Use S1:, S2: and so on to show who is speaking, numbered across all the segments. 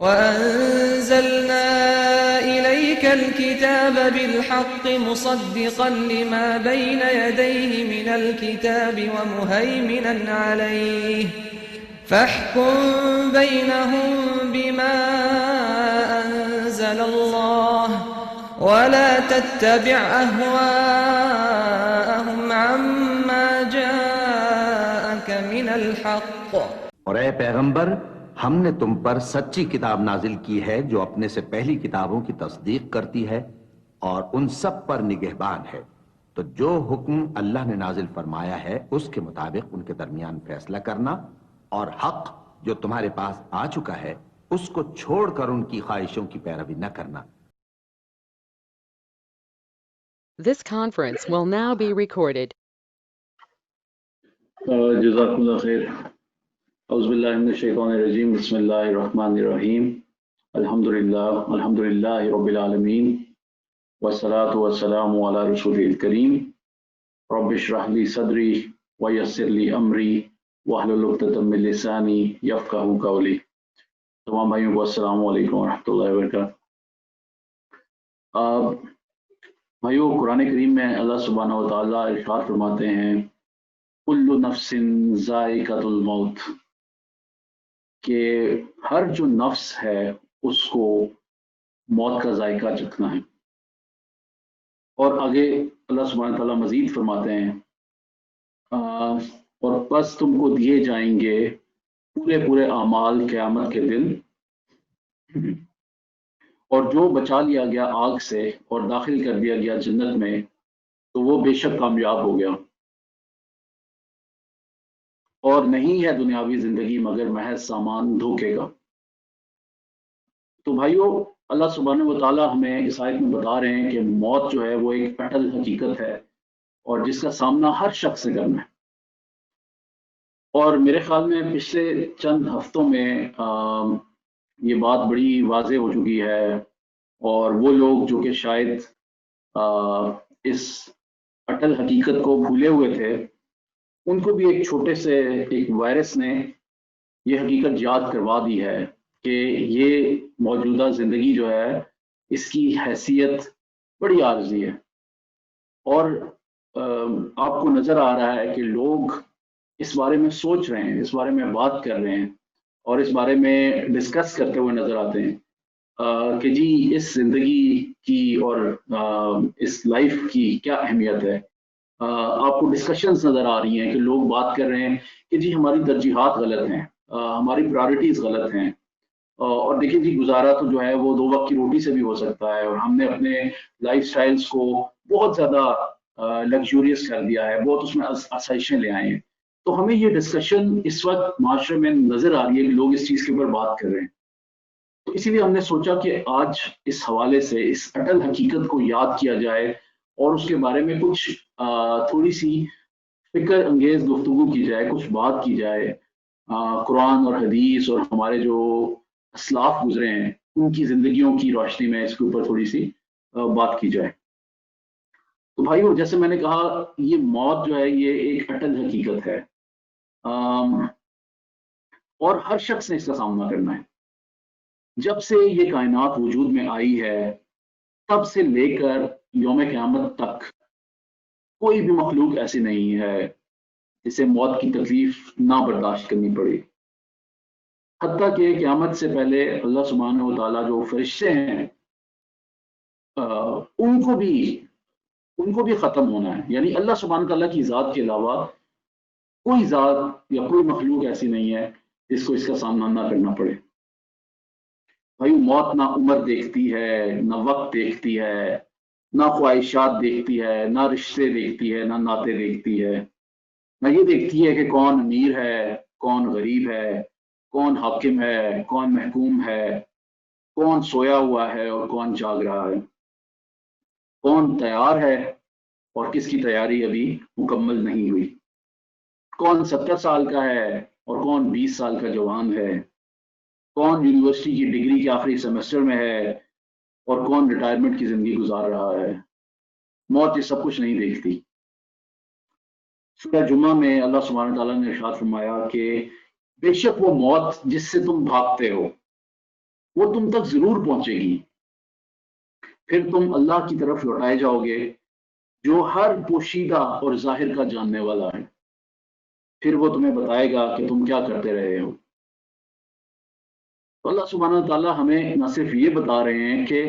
S1: وأنزلنا إليك الكتاب بالحق مصدقا لما بين يديه من الكتاب ومهيمنا عليه فاحكم بينهم بما أنزل الله ولا تتبع أهواءهم عما جاءك من الحق.
S2: اور اے پیغمبر، ہم نے تم پر سچی کتاب نازل کی ہے جو اپنے سے پہلی کتابوں کی تصدیق کرتی ہے اور ان سب پر نگہبان ہے، تو جو حکم اللہ نے نازل فرمایا ہے اس کے مطابق ان کے درمیان فیصلہ کرنا، اور حق جو تمہارے پاس آ چکا ہے اس کو چھوڑ کر ان کی خواہشوں کی پیروی نہ کرنا.
S3: This conference will now be recorded.
S4: جزاکم اللہ خیر. اعوذ باللہ من الشیطان الرجیم. بسم اللہ الرحمن الرحیم. الحمدللہ رب العالمین والصلاة والسلام علی رسول الکریم. رب اشرح لی صدری ویسر لی امری واحلل عقدۃ من لسانی یفقہوا قولی. تمام بھائیوں کو السلام علیکم ورحمۃ اللہ وبرکاتہ. بھائیو، قرآن کریم میں اللہ سبحانہ و تعالیٰ ارشاد فرماتے ہیں کل نفس ذائقۃ الموت، کہ ہر جو نفس ہے اس کو موت کا ذائقہ چکھنا ہے. اور آگے اللہ سبحانہ تعالیٰ مزید فرماتے ہیں اور بس تم کو دیے جائیں گے پورے اعمال قیامت کے دن، اور جو بچا لیا گیا آگ سے اور داخل کر دیا گیا جنت میں تو وہ بے شک کامیاب ہو گیا، اور نہیں ہے دنیاوی زندگی مگر محض سامان دھوکے کا. تو بھائیو، اللہ سبحانہ و تعالیٰ ہمیں اس آیت میں بتا رہے ہیں کہ موت جو ہے وہ ایک اٹل حقیقت ہے اور جس کا سامنا ہر شخص سے کرنا ہے. اور میرے خیال میں پچھلے چند ہفتوں میں یہ بات بڑی واضح ہو چکی ہے، اور وہ لوگ جو کہ شاید اس اٹل حقیقت کو بھولے ہوئے تھے ان کو بھی ایک چھوٹے سے ایک وائرس نے یہ حقیقت یاد کروا دی ہے کہ یہ موجودہ زندگی جو ہے اس کی حیثیت بڑی عارضی ہے. اور آپ کو نظر آ رہا ہے کہ لوگ اس بارے میں سوچ رہے ہیں، اس بارے میں بات کر رہے ہیں اور اس بارے میں ڈسکس کرتے ہوئے نظر آتے ہیں کہ جی اس زندگی کی اور اس لائف کی کیا اہمیت ہے. آپ کو ڈسکشنز نظر آ رہی ہیں کہ لوگ بات کر رہے ہیں کہ جی ہماری ترجیحات غلط ہیں، ہماری پرائورٹیز غلط ہیں، اور دیکھیں جی گزارا تو جو ہے وہ 2 وقت کی روٹی سے بھی ہو سکتا ہے، اور ہم نے اپنے لائف سٹائلز کو بہت زیادہ لگژوریس کر دیا ہے، بہت اس میں آسائشیں لے آئے ہیں. تو ہمیں یہ ڈسکشن اس وقت معاشرے میں نظر آ رہی ہے کہ لوگ اس چیز کے اوپر بات کر رہے ہیں. تو اسی لیے ہم نے سوچا کہ آج اس حوالے سے اس اٹل حقیقت کو یاد کیا جائے اور اس کے بارے میں کچھ تھوڑی سی فکر انگیز گفتگو کی جائے، کچھ بات کی جائے. قرآن اور حدیث اور ہمارے جو اسلاف گزرے ہیں ان کی زندگیوں کی روشنی میں اس کے اوپر تھوڑی سی بات کی جائے. تو بھائیو، جیسے میں نے کہا یہ موت جو ہے یہ ایک اٹل حقیقت ہے، اور ہر شخص نے اس کا سامنا کرنا ہے. جب سے یہ کائنات وجود میں آئی ہے تب سے لے کر یوم قیامت تک کوئی بھی مخلوق ایسی نہیں ہے جسے موت کی تکلیف نہ برداشت کرنی پڑے. حتیٰ کہ قیامت سے پہلے اللہ سبحانہ و تعالیٰ جو فرشتے ہیں ان کو بھی ختم ہونا ہے. یعنی اللہ سبحانہ و تعالیٰ کی ذات کے علاوہ کوئی ذات یا کوئی مخلوق ایسی نہیں ہے جس کو اس کا سامنا نہ کرنا پڑے. بھائی، موت نہ عمر دیکھتی ہے، نہ وقت دیکھتی ہے، نہ خواہشات دیکھتی ہے، نہ رشتے دیکھتی ہے، نہ ناطے دیکھتی ہے. نہ یہ دیکھتی ہے کہ کون امیر ہے، کون غریب ہے، کون حاکم ہے، کون محکوم ہے، کون سویا ہوا ہے اور کون جاگ رہا ہے، کون تیار ہے اور کس کی تیاری ابھی مکمل نہیں ہوئی، کون 70 سال کا ہے اور کون 20 سال کا جوان ہے، کون یونیورسٹی کی ڈگری کے آخری سیمسٹر میں ہے اور کون ریٹائرمنٹ کی زندگی گزار رہا ہے. موت یہ سب کچھ نہیں دیکھتی. سورہ جمعہ میں اللہ سبحانہ تعالیٰ نے ارشاد فرمایا کہ بے شک وہ موت جس سے تم بھاگتے ہو وہ تم تک ضرور پہنچے گی، پھر تم اللہ کی طرف لوٹائے جاؤ گے جو ہر پوشیدہ اور ظاہر کا جاننے والا ہے، پھر وہ تمہیں بتائے گا کہ تم کیا کرتے رہے ہو۔ تو اللہ سبحانہ تعالیٰ ہمیں نہ صرف یہ بتا رہے ہیں کہ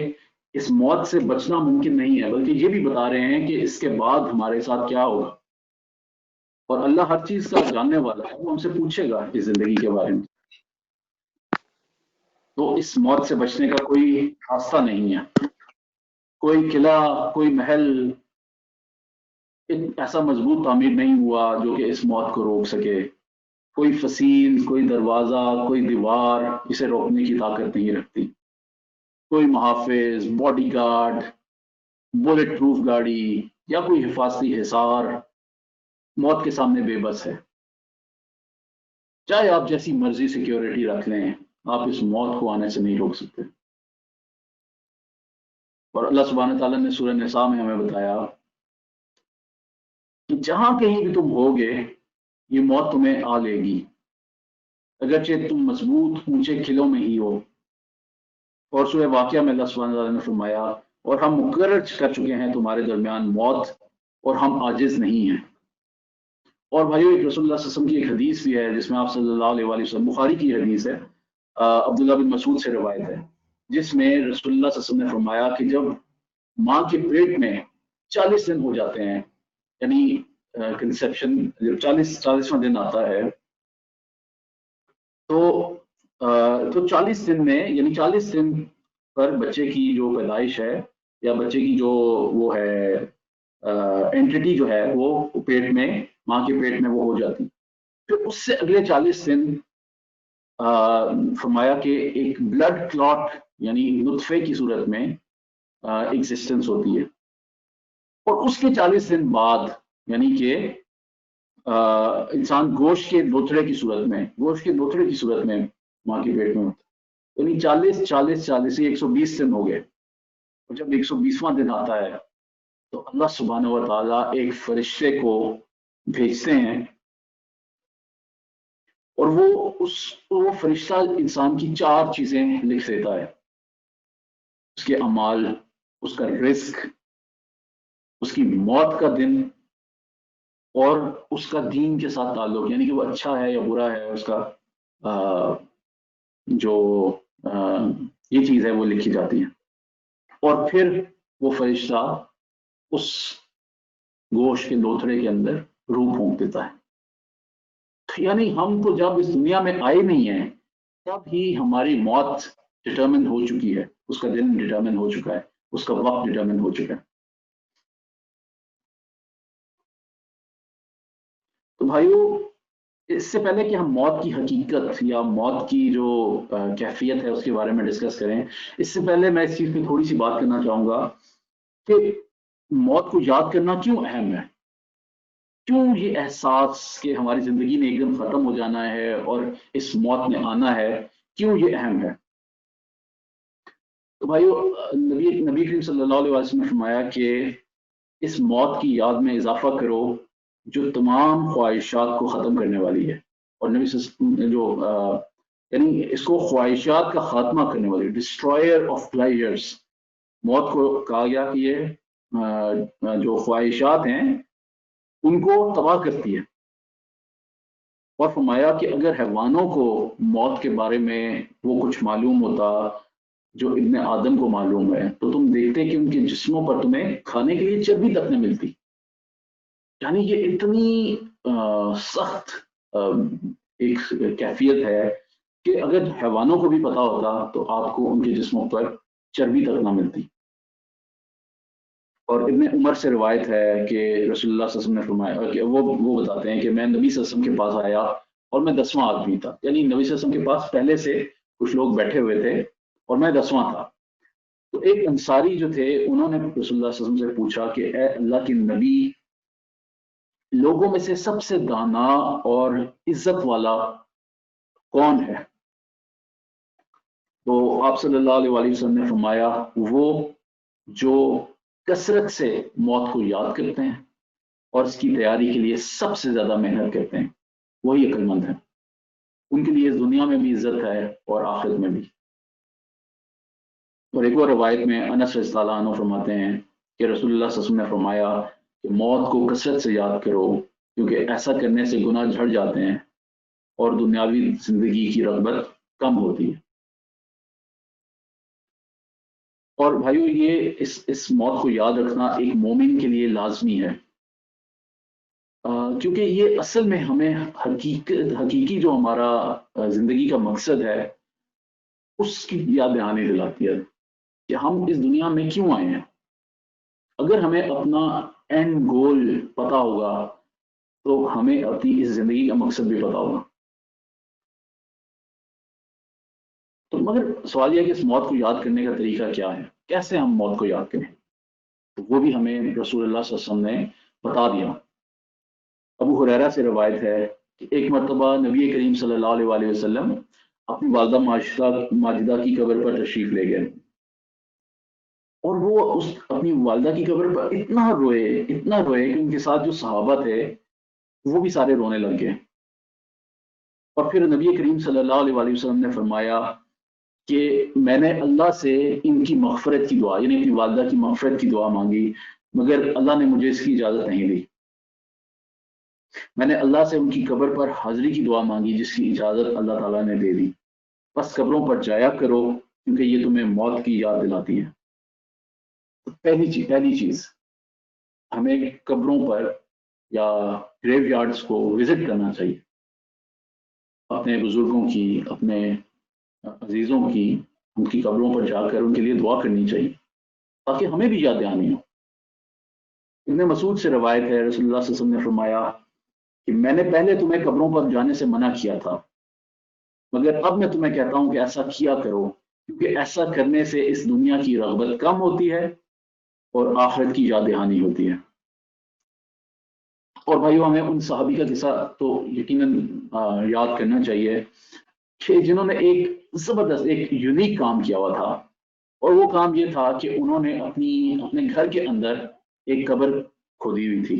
S4: اس موت سے بچنا ممکن نہیں ہے، بلکہ یہ بھی بتا رہے ہیں کہ اس کے بعد ہمارے ساتھ کیا ہوگا، اور اللہ ہر چیز کا جاننے والا ہے، وہ ہم سے پوچھے گا اس زندگی کے بارے میں۔ تو اس موت سے بچنے کا کوئی راستہ نہیں ہے، کوئی قلعہ، کوئی محل ایسا مضبوط تعمیر نہیں ہوا جو کہ اس موت کو روک سکے، کوئی فصیل، کوئی دروازہ، کوئی دیوار اسے روکنے کی طاقت نہیں رکھتی، کوئی محافظ، باڈی گارڈ، بولٹ پروف گاڑی یا کوئی حفاظتی حصار موت کے سامنے بے بس ہے۔ چاہے آپ جیسی مرضی سیکیورٹی رکھ لیں، آپ اس موت کو آنے سے نہیں روک سکتے۔ اور اللہ سبحانہ تعالیٰ نے سورہ نساء میں ہمیں بتایا کہ جہاں کہیں بھی تم ہوگے یہ موت تمہیں آ لے گی، اگرچہ تم مضبوط اونچے قلعوں میں ہی ہو۔ اور سورہ واقعہ میں اللہ سبحانہ تعالیٰ نے فرمایا اور ہم مقرر کر چکے ہیں تمہارے درمیان موت اور ہم عاجز نہیں ہیں۔ اور بھائیو، ایک رسول اللہ صلی اللہ علیہ وسلم کی ایک حدیث بھی ہے جس میں آپ صلی اللہ علیہ وآلہ وسلم، بخاری کی حدیث ہے، عبداللہ بن مسعود سے روایت ہے، جس میں رسول اللہ صلی اللہ علیہ وسلم نے فرمایا کہ جب ماں کے پیٹ میں 40 دن ہو جاتے ہیں، یعنی کنسیپشن جب 40واں دن آتا ہے، تو 40 دن میں، یعنی 40 دن پر بچے کی جو پیدائش ہے یا بچے کی جو وہ ہے اینٹیٹی جو ہے وہ پیٹ میں، ماں کے پیٹ میں وہ ہو جاتی، پھر اس سے اگلے 40 دن فرمایا کہ ایک بلڈ کلاٹ یعنی نطفے کی صورت میں ایگزسٹنس ہوتی ہے، اور اس کے 40 دن بعد یعنی کہ انسان گوشت کے دوتڑے کی صورت میں ماں کے پیٹ میں ہوتا ہے، یعنی 40 یہ 120 دن ہو گئے، اور جب 120واں دن آتا ہے تو اللہ سبحانہ و تعالیٰ ایک فرشتے کو بھیجتے ہیں، اور وہ فرشتہ انسان کی 4 چیزیں لکھ دیتا ہے، اس کے اعمال، اس کا رزق، اس کی موت کا دن، اور اس کا دین کے ساتھ تعلق، یعنی کہ وہ اچھا ہے یا برا ہے، اس کا جو یہ چیز ہے وہ لکھی جاتی ہے، اور پھر وہ فرشتہ اس گوشت کے لوتھڑے کے اندر روح پھونک دیتا ہے۔ یعنی ہم تو جب اس دنیا میں آئے نہیں ہیں تب ہی ہماری موت ڈٹرمن ہو چکی ہے، اس کا دن ڈٹرمن ہو چکا ہے، اس کا وقت ڈٹرمن ہو چکا ہے۔ تو بھائیو، اس سے پہلے کہ ہم موت کی حقیقت یا موت کی جو کیفیت ہے اس کے بارے میں ڈسکس کریں، اس سے پہلے میں اس چیز پہ تھوڑی سی بات کرنا چاہوں گا کہ موت کو یاد کرنا کیوں اہم ہے، کیوں یہ احساس کہ ہماری زندگی نے ایک دم ختم ہو جانا ہے اور اس موت نے آنا ہے، کیوں یہ اہم ہے۔ تو بھائیو، نبی کریم صلی اللہ علیہ وسلم نے فرمایا کہ اس موت کی یاد میں اضافہ کرو جو تمام خواہشات کو ختم کرنے والی ہے، اور نبی صلی اللہ علیہ وسلم نے جو یعنی اس کو خواہشات کا خاتمہ کرنے والی، ڈسٹرائر آف پلیجرز، موت کو کہا گیا کہ یہ جو خواہشات ہیں ان کو تباہ کرتی ہے، اور فرمایا کہ اگر حیوانوں کو موت کے بارے میں وہ کچھ معلوم ہوتا جو ابن آدم کو معلوم ہے تو تم دیکھتے کہ ان کے جسموں پر تمہیں کھانے کے لیے چربی تک نہ ملتی۔ یعنی یہ اتنی سخت ایک کیفیت ہے کہ اگر حیوانوں کو بھی پتا ہوتا تو آپ کو ان کے جسموں پر چربی تک نہ ملتی۔ اور ابن عمر سے روایت ہے کہ رسول اللہ صلی اللہ علیہ وسلم نے فرمایا کہ وہ بتاتے ہیں کہ میں نبی صلی اللہ علیہ وسلم کے پاس آیا اور میں 10واں آدمی تھا، یعنی نبی صلی اللہ علیہ وسلم کے پاس پہلے سے کچھ لوگ بیٹھے ہوئے تھے اور میں 10واں تھا۔ تو ایک انصاری جو تھے انہوں نے رسول اللہ صلی اللہ علیہ وسلم سے پوچھا کہ اے اللہ کے نبی، لوگوں میں سے سب سے دانا اور عزت والا کون ہے؟ تو آپ صلی اللہ علیہ وآلہ وسلم نے فرمایا وہ جو کثرت سے موت کو یاد کرتے ہیں اور اس کی تیاری کے لیے سب سے زیادہ محنت کرتے ہیں، وہی عقل مند ہے، ان کے لیے اس دنیا میں بھی عزت ہے اور آخرت میں بھی۔ اور ایک اور روایت میں انس رضی اللہ عنہ فرماتے ہیں کہ رسول اللہ صلی اللہ علیہ وسلم نے فرمایا کہ موت کو کثرت سے یاد کرو، کیونکہ ایسا کرنے سے گناہ جھڑ جاتے ہیں اور دنیاوی زندگی کی رغبت کم ہوتی ہے۔ اور بھائیو، یہ اس موت کو یاد رکھنا ایک مومن کے لیے لازمی ہے، کیونکہ یہ اصل میں ہمیں حقیقی جو ہمارا زندگی کا مقصد ہے اس کی یاد دہانی دلاتی ہے کہ ہم اس دنیا میں کیوں آئے ہیں۔ اگر ہمیں اپنا اینڈ گول پتا ہوگا تو ہمیں اپنی اس زندگی کا مقصد بھی پتا ہوگا۔ تو مگر سوال یہ ہے کہ اس موت کو یاد کرنے کا طریقہ کیا ہے، کیسے ہم موت کو یاد کریں؟ تو وہ بھی ہمیں رسول اللہ صلی اللہ علیہ وسلم نے بتا دیا۔ ابو ہریرہ سے روایت ہے کہ ایک مرتبہ نبی کریم صلی اللہ علیہ وآلہ وسلم اپنی والدہ ماجدہ کی قبر پر تشریف لے گئے، اور وہ اس اپنی والدہ کی قبر پر اتنا روئے کہ ان کے ساتھ جو صحابہ تھے وہ بھی سارے رونے لگ گئے۔ اور پھر نبی کریم صلی اللہ علیہ وآلہ وسلم نے فرمایا کہ میں نے اللہ سے ان کی مغفرت کی دعا، یعنی اپنی والدہ کی مغفرت کی دعا مانگی، مگر اللہ نے مجھے اس کی اجازت نہیں دی۔ میں نے اللہ سے ان کی قبر پر حاضری کی دعا مانگی، جس کی اجازت اللہ تعالیٰ نے دے دی۔ بس قبروں پر جایا کرو، کیونکہ یہ تمہیں موت کی یاد دلاتی ہے۔ پہلی چیز ہمیں قبروں پر یا گریو یارڈز کو وزٹ کرنا چاہیے، اپنے بزرگوں کی، اپنے عزیزوں کی، ان کی قبروں پر جا کر ان کے لیے دعا کرنی چاہیے تاکہ ہمیں بھی یاد دہانی ہو۔ ابن مسعود سے روایت ہے، رسول اللہ صلی اللہ علیہ وسلم نے فرمایا کہ میں نے پہلے تمہیں قبروں پر جانے سے منع کیا تھا، مگر اب میں تمہیں کہتا ہوں کہ ایسا کیا کرو، کیونکہ ایسا کرنے سے اس دنیا کی رغبت کم ہوتی ہے اور آخرت کی یاد دہانی ہوتی ہے۔ اور بھائیو، ہمیں ان صحابی کا قصہ تو یقیناً یاد کرنا چاہیے کہ جنہوں نے ایک زبردست، ایک یونیک کام کیا ہوا تھا، اور وہ کام یہ تھا کہ انہوں نے اپنے گھر کے اندر ایک قبر کھودی ہوئی تھی،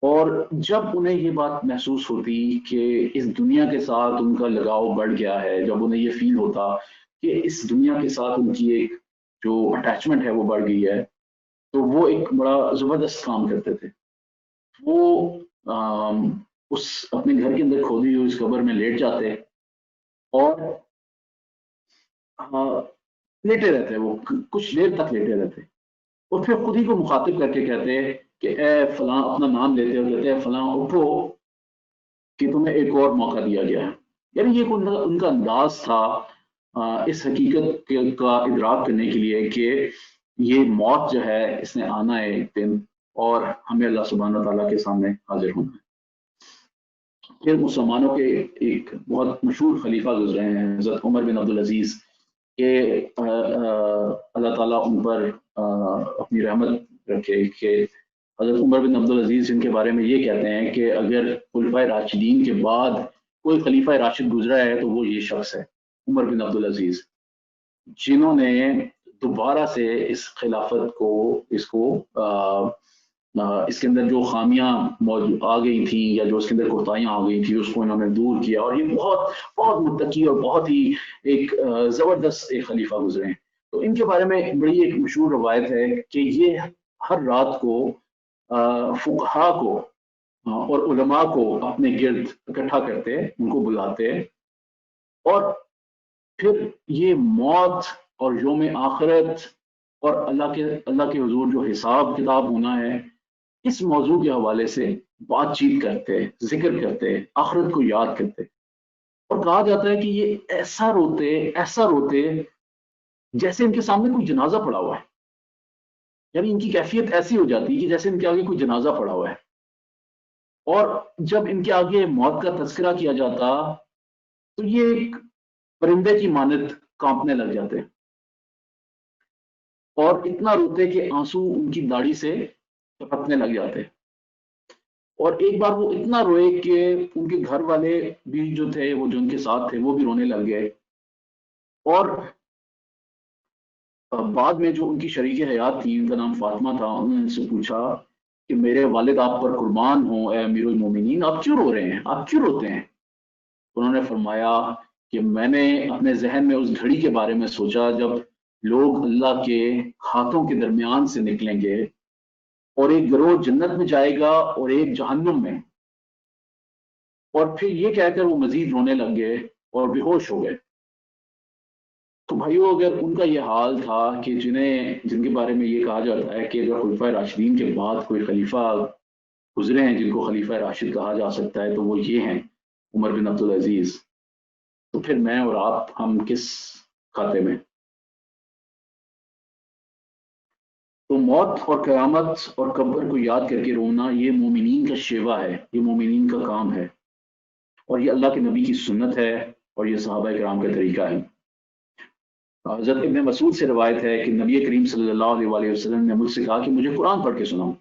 S4: اور جب انہیں یہ بات محسوس ہوتی کہ اس دنیا کے ساتھ ان کا لگاؤ بڑھ گیا ہے، جب انہیں یہ فیل ہوتا کہ اس دنیا کے ساتھ ان کی ایک جو اٹیچمنٹ ہے وہ بڑھ گئی ہے، تو وہ ایک بڑا زبردست کام کرتے تھے۔ وہ اس اپنے گھر کے اندر کھودی ہوئی اس قبر میں لیٹ جاتے اور لیٹے رہتے، وہ کچھ دیر تک لیٹے رہتے، اور پھر خود ہی کو مخاطب کر کے کہتے کہ اے فلاں، اپنا نام لیتے اور کہتے ہیں فلاں اٹھو کہ تمہیں ایک اور موقع دیا گیا ہے۔ یعنی یہ ان کا انداز تھا اس حقیقت کا ادراک کرنے کے لیے کہ یہ موت جو ہے اس نے آنا ہے ایک دن، اور ہمیں اللہ سبحانہ تعالیٰ کے سامنے حاضر ہونا ہے۔ پھر مسلمانوں کے ایک بہت مشہور خلیفہ گزرے ہیں، حضرت عمر بن عبدالعزیز، کہ اللہ تعالیٰ ان پر اپنی رحمت رکھے، کہ حضرت عمر بن عبدالعزیز جن کے بارے میں یہ کہتے ہیں کہ اگر خلفائے راشدین کے بعد کوئی خلیفہ راشد گزرا ہے تو وہ یہ شخص ہے، عمر بن عبدالعزیز، جنہوں نے دوبارہ سے اس خلافت کو، اس کے اندر جو خامیاں آ گئی تھیں یا جو اس کے اندر کوتاہیاں آ گئی تھیں اس کو انہوں نے دور کیا، اور یہ بہت بہت متقی اور بہت ہی ایک زبردست ایک خلیفہ گزرے ہیں۔ تو ان کے بارے میں بڑی ایک مشہور روایت ہے کہ یہ ہر رات کو فقہا کو اور علماء کو اپنے گرد اکٹھا کرتے، ان کو بلاتے، اور پھر یہ موت اور یوم آخرت اور اللہ کے حضور جو حساب کتاب ہونا ہے، اس موضوع کے حوالے سے بات چیت کرتے، ذکر کرتے، آخرت کو یاد کرتے، اور کہا جاتا ہے کہ یہ ایسا روتے جیسے ان کے سامنے کوئی جنازہ پڑا ہوا ہے، یعنی ان کی کیفیت ایسی ہو جاتی ہے کہ جیسے ان کے آگے کوئی جنازہ پڑا ہوا ہے، اور جب ان کے آگے موت کا تذکرہ کیا جاتا تو یہ ایک پرندے کی مانند کانپنے لگ جاتے، اور اتنا روتے کہ آنسو ان کی داڑھی سے ٹپکنے لگ جاتے، اور ایک بار وہ اتنا روئے کہ ان کے گھر والے بھی جو تھے، وہ جو ان کے ساتھ تھے، وہ بھی رونے لگ گئے، اور بعد میں جو ان کی شریک حیات تھی، ان کا نام فاطمہ تھا، انہوں نے ان سے پوچھا کہ میرے والد آپ پر قربان ہوں، اے امیر المومنین، آپ کیوں رو رہے ہیں، آپ کیوں روتے ہیں؟ انہوں نے فرمایا کہ میں نے اپنے ذہن میں اس گھڑی کے بارے میں سوچا جب لوگ اللہ کے ہاتھوں کے درمیان سے نکلیں گے اور ایک گروہ جنت میں جائے گا اور ایک جہنم میں، اور پھر یہ کہہ کر وہ مزید رونے لگ گئے اور بے ہوش ہو گئے۔ تو بھائیو، اگر ان کا یہ حال تھا کہ جن کے بارے میں یہ کہا جاتا ہے کہ اگر خلفۂ راشدین کے بعد کوئی خلیفہ گزرے ہیں جن کو خلیفہ راشد کہا جا سکتا ہے، تو وہ یہ ہیں، عمر بن عبدالعزیز، تو پھر میں اور آپ ہم کس کھاتے میں؟ تو موت اور قیامت اور قبر کو یاد کر کے رونا یہ مومنین کا شیوا ہے، یہ مومنین کا کام ہے، اور یہ اللہ کے نبی کی سنت ہے، اور یہ صحابہ کرام کا طریقہ ہے۔ حضرت ابن مسعود سے روایت ہے کہ نبی کریم صلی اللہ علیہ وآلہ وسلم نے مجھ سے کہا کہ مجھے قرآن پڑھ کے سناؤ،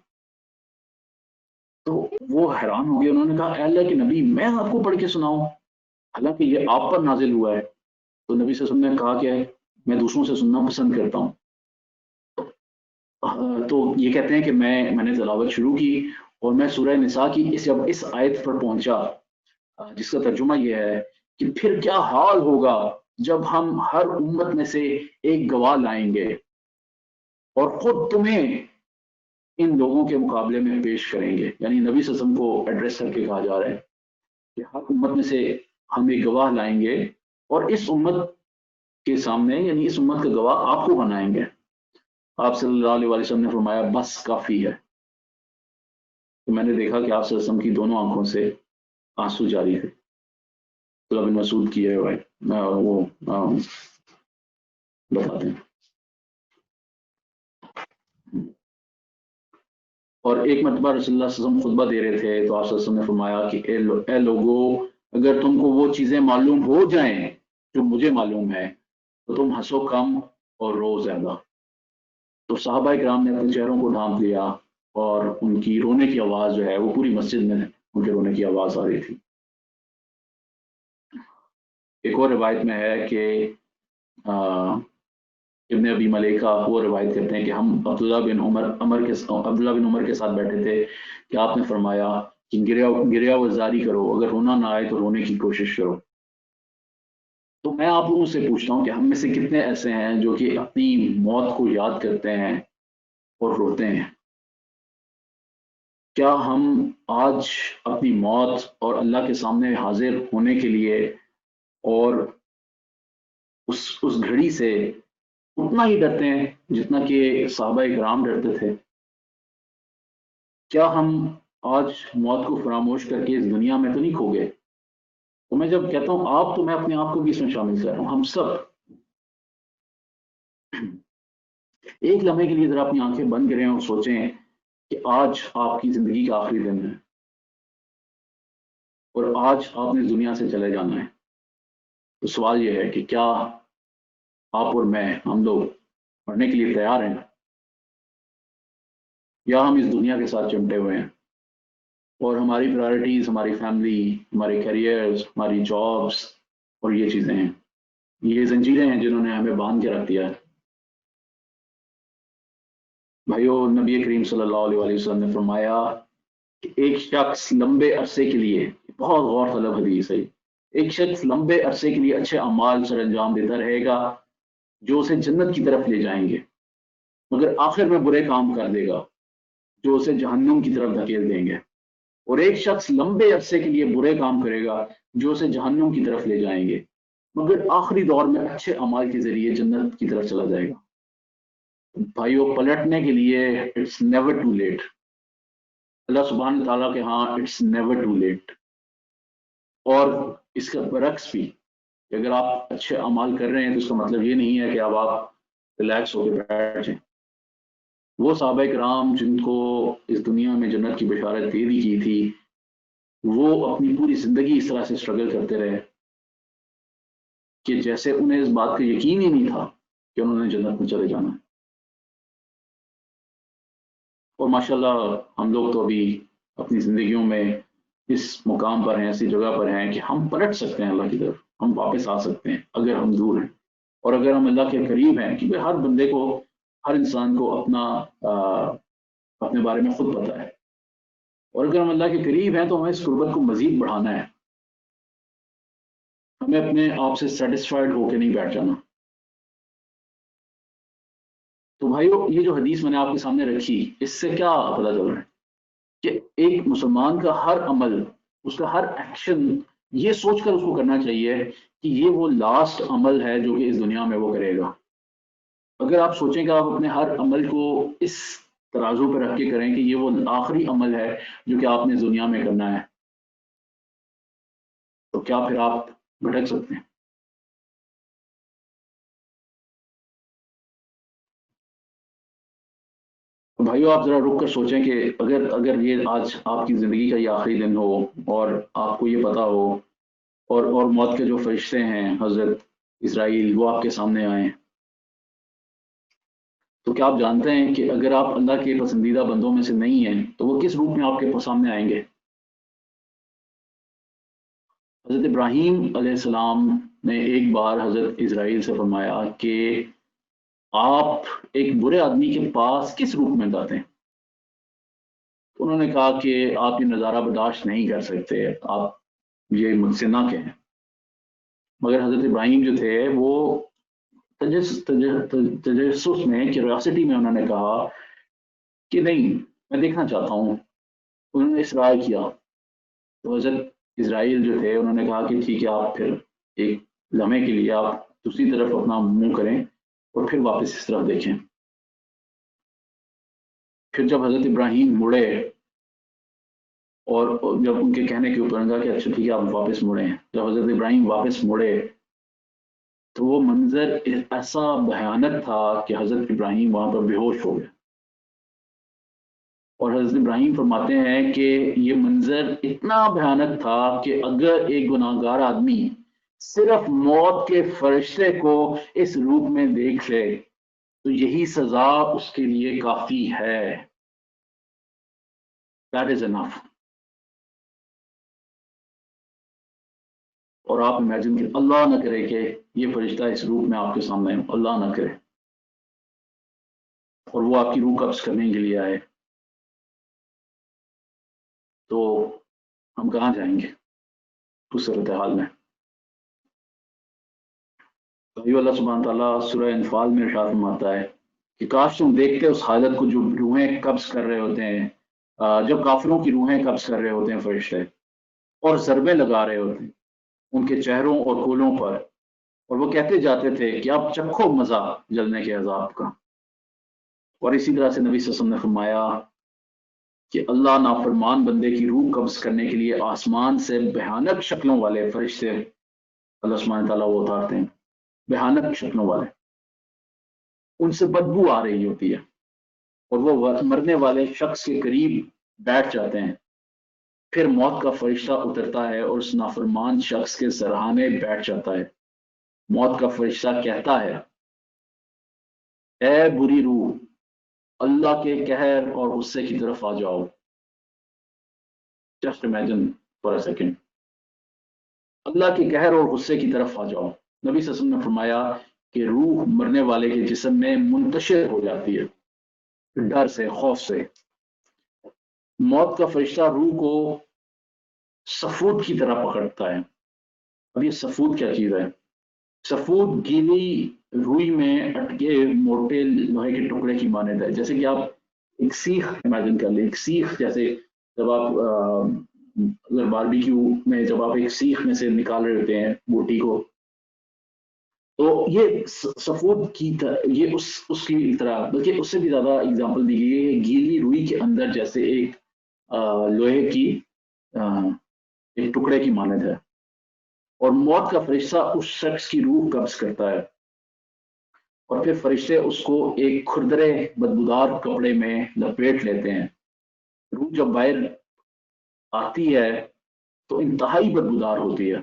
S4: تو وہ حیران ہو گئے، انہوں نے کہا اے اللہ کے نبی، میں آپ کو پڑھ کے سناؤں حالانکہ یہ آپ پر نازل ہوا ہے؟ تو نبی صلی اللہ علیہ وسلم نے کہا کہ میں دوسروں سے سننا پسند کرتا ہوں۔ تو یہ کہتے ہیں کہ میں نے تلاوت شروع کی، اور میں سورہ نساء کی جب اس آیت پر پہنچا جس کا ترجمہ یہ ہے کہ پھر کیا حال ہوگا جب ہم ہر امت میں سے ایک گواہ لائیں گے اور خود تمہیں ان لوگوں کے مقابلے میں پیش کریں گے، یعنی نبی صلی اللہ علیہ وسلم کو ایڈریس کر کے کہا جا رہا ہے کہ ہر امت میں سے ہم ایک گواہ لائیں گے، اور اس امت کے سامنے، یعنی اس امت کا گواہ آپ کو بنائیں گے۔ آپ صلی اللہ علیہ وسلم نے فرمایا بس کافی ہے۔ تو میں نے دیکھا کہ آپ صلی اللہ علیہ وسلم کی دونوں آنکھوں سے آنسو جاری تھے۔ عبداللہ بن مسعود کی ہے وہ بتاتے ہیں۔ اور ایک مرتبہ رسول اللہ صلی اللہ علیہ وسلم خطبہ دے رہے تھے تو آپ صلی اللہ علیہ وسلم نے فرمایا کہ اے لوگو، اگر تم کو وہ چیزیں معلوم ہو جائیں جو مجھے معلوم ہے تو تم ہنسو کم اور رو زیادہ۔ تو صحابہ کرام نے اپنے چہروں کو ڈھانپ لیا، اور ان کی رونے کی آواز جو ہے وہ پوری مسجد میں ان کے رونے کی آواز آ رہی تھی۔ ایک اور روایت میں ہے کہ ابن ابی ملیکہ وہ روایت کرتے ہیں کہ ہم عبداللہ بن عمر کے ساتھ بیٹھے تھے کہ آپ نے فرمایا کہ گریا وزاری کرو، اگر رونا نہ آئے تو رونے کی کوشش کرو۔ تو میں آپ لوگوں سے پوچھتا ہوں کہ ہم میں سے کتنے ایسے ہیں جو کہ اپنی موت کو یاد کرتے ہیں اور روتے ہیں؟ کیا ہم آج اپنی موت اور اللہ کے سامنے حاضر ہونے کے لیے اور اس گھڑی سے اتنا ہی ڈرتے ہیں جتنا کہ صحابہ کرام ڈرتے تھے؟ کیا ہم آج موت کو فراموش کر کے اس دنیا میں تو نہیں کھو گئے؟ تو میں جب کہتا ہوں آپ، تو میں اپنے آپ کو بھی اس میں شامل کر رہا ہوں۔ ہم سب ایک لمحے کے لیے ذرا اپنی آنکھیں بند کریں اور سوچیں کہ آج آپ کی زندگی کا آخری دن ہے، اور آج آپ نے دنیا سے چلے جانا ہے۔ تو سوال یہ ہے کہ کیا آپ اور میں، ہم لوگ مرنے کے لیے تیار ہیں، یا ہم اس دنیا کے ساتھ چمٹے ہوئے ہیں اور ہماری پرائرٹیز، ہماری فیملی، ہمارے کیریئرز، ہماری جابس اور یہ چیزیں ہیں، یہ زنجیریں ہیں جنہوں نے ہمیں باندھ کے رکھ دیا ہے۔ بھائیو، نبی کریم صلی اللہ علیہ وآلہ وسلم نے فرمایا کہ ایک شخص لمبے عرصے کے لیے، بہت غور طلب حدیث ہے، ایک شخص لمبے عرصے کے لیے اچھے اعمال سر انجام دیتا رہے گا جو اسے جنت کی طرف لے جائیں گے، مگر آخر میں برے کام کر دے گا جو اسے جہنم کی طرف دھکیل دیں گے، اور ایک شخص لمبے عرصے کے لیے برے کام کرے گا جو اسے جہنم کی طرف لے جائیں گے، مگر آخری دور میں اچھے اعمال کے ذریعے جنت کی طرف چلا جائے گا۔ بھائیو، پلٹنے کے لیے اٹس نیور ٹو لیٹ۔ اللہ سبحانہ تعالیٰ کے ہاں اٹس نیور ٹو لیٹ۔ اور اس کا برعکس بھی، کہ اگر آپ اچھے اعمال کر رہے ہیں تو اس کا مطلب یہ نہیں ہے کہ اب آپ ریلیکس ہو کے بیٹھ جائیں۔ وہ صحابہ کرام جن کو اس دنیا میں جنت کی بشارت دے دی کی تھی، وہ اپنی پوری زندگی اس طرح سے اسٹرگل کرتے رہے کہ جیسے انہیں اس بات کا یقین ہی نہیں تھا کہ انہوں نے جنت میں چلے جانا۔ اور ماشاءاللہ ہم لوگ تو ابھی اپنی زندگیوں میں اس مقام پر ہیں، ایسی جگہ پر ہیں کہ ہم پلٹ سکتے ہیں اللہ کی طرف، ہم واپس آ سکتے ہیں اگر ہم دور ہیں، اور اگر ہم اللہ کے قریب ہیں، کیونکہ ہر بندے کو، ہر انسان کو اپنے بارے میں خود پتہ ہے، اور اگر ہم اللہ کے قریب ہیں تو ہمیں اس قربت کو مزید بڑھانا ہے، ہمیں اپنے آپ سے سیٹسفائیڈ ہو کے نہیں بیٹھ جانا۔ تو بھائیو یہ جو حدیث میں نے آپ کے سامنے رکھی، اس سے کیا پتہ چل رہا ہے کہ ایک مسلمان کا ہر عمل، اس کا ہر ایکشن یہ سوچ کر اس کو کرنا چاہیے کہ یہ وہ لاسٹ عمل ہے جو کہ اس دنیا میں وہ کرے گا۔ اگر آپ سوچیں کہ آپ اپنے ہر عمل کو اس ترازو پہ رکھ کے کریں کہ یہ وہ آخری عمل ہے جو کہ آپ نے دنیا میں کرنا ہے، تو کیا پھر آپ بھٹک سکتے ہیں؟ بھائیو آپ ذرا رک کر سوچیں کہ اگر یہ آج آپ کی زندگی کا یہ آخری دن ہو اور آپ کو یہ پتا ہو اور موت کے جو فرشتے ہیں حضرت اسرائیل وہ آپ کے سامنے آئیں، تو کیا آپ جانتے ہیں کہ اگر آپ اللہ کے پسندیدہ بندوں میں سے نہیں ہیں تو وہ کس روپ میں آپ کے سامنے آئیں گے؟ حضرت ابراہیم علیہ السلام نے ایک بار حضرت اسرائیل سے فرمایا کہ آپ ایک برے آدمی کے پاس کس روپ میں جاتے ہیں؟ انہوں نے کہا کہ آپ یہ نظارہ برداشت نہیں کر سکتے، آپ یہ مجھ سے نہ کہیں۔ مگر حضرت ابراہیم جو تھے وہ تجسس میں، کیوریاسٹی میں انہوں نے کہا کہ نہیں، میں دیکھنا چاہتا ہوں۔ انہوں نے اصرار کیا، تو حضرت اسرائیل جو تھے انہوں نے کہا کہ ٹھیک ہے، آپ پھر ایک لمحے کے لیے آپ دوسری طرف اپنا منہ کریں اور پھر واپس اس طرف دیکھیں۔ پھر جب حضرت ابراہیم مڑے اور جب ان کے کہنے کے اوپر کہا کہ اچھا ٹھیک ہے آپ واپس مڑیں، جب حضرت ابراہیم واپس مڑے تو وہ منظر ایسا بھیانک تھا کہ حضرت ابراہیم وہاں پر بے ہوش ہو گئے۔ اور حضرت ابراہیم فرماتے ہیں کہ یہ منظر اتنا بھیانک تھا کہ اگر ایک گناہ گار آدمی صرف موت کے فرشتے کو اس روپ میں دیکھ لے تو یہی سزا اس کے لیے کافی ہے۔ That is enough۔ اور آپ امیجن کہ اللہ نہ کرے کہ یہ فرشتہ اس روپ میں آپ کے سامنے ہو، اللہ نہ کرے، اور وہ آپ کی روح قبض کرنے کے لیے آئے، تو ہم کہاں جائیں گے اس صورتحال میں؟ اللہ سبحانہ تعالیٰ سورہ انفال میں ارشاد فرماتا ہے کہ کاش تم دیکھتے اس حالت کو جو روحیں قبض کر رہے ہوتے ہیں، جب کافروں کی روحیں قبض کر رہے ہوتے ہیں فرشتے اور ضربیں لگا رہے ہوتے ہیں ان کے چہروں اور کولوں پر، اور وہ کہتے جاتے تھے کہ اب چکھو مزہ جلنے کے عذاب کا۔ اور اسی طرح سے نبی صلی اللہ علیہ وسلم نے فرمایا کہ اللہ نافرمان بندے کی روح قبض کرنے کے لیے آسمان سے بھیانک شکلوں والے فرشتے اللہ سبحانہ تعالیٰ وہ اتارتے ہیں، بھیانک شکلوں والے، ان سے بدبو آ رہی ہوتی ہے، اور وہ مرنے والے شخص کے قریب بیٹھ جاتے ہیں۔ پھر موت کا فرشتہ اترتا ہے اور اس نافرمان شخص کے سرہانے بیٹھ جاتا ہے۔ موت کا فرشتہ کہتا ہے، اے بری روح، اللہ کے قہر اور غصے کی طرف آ جاؤ۔ Just imagine for a second, اللہ کے قہر اور غصے کی طرف آ جاؤ۔ نبی صلی اللہ علیہ وسلم نے فرمایا کہ روح مرنے والے کے جسم میں منتشر ہو جاتی ہے ڈر سے، خوف سے۔ موت کا فرشتہ روح کو سفود کی طرح پکڑتا ہے۔ اب یہ سفود کیا چیز ہے؟ سفود گیلی روئی میں اٹکے موٹے لوہے کے ٹکڑے کی مانند ہے، جیسے کہ آپ ایک سیخ امیجن کر لیں، ایک سیخ جیسے جب آپ اگر باربیکیو میں جب آپ ایک سیخ میں سے نکال رہے ہوتے ہیں بوٹی کو، تو یہ سفود کی طرح، یہ اس کی طرح، بلکہ اس سے بھی زیادہ اگزامپل دی گئی ہے، گیلی روئی کے اندر جیسے ایک لوہے کی ایک ٹکڑے کی مانند ہے۔ اور موت کا فرشتہ اس شخص کی روح قبض کرتا ہے، اور پھر فرشتے اس کو ایک کھردرے بدبودار کپڑے میں لپیٹ لیتے ہیں۔ روح جب باہر آتی ہے تو انتہائی بدبودار ہوتی ہے۔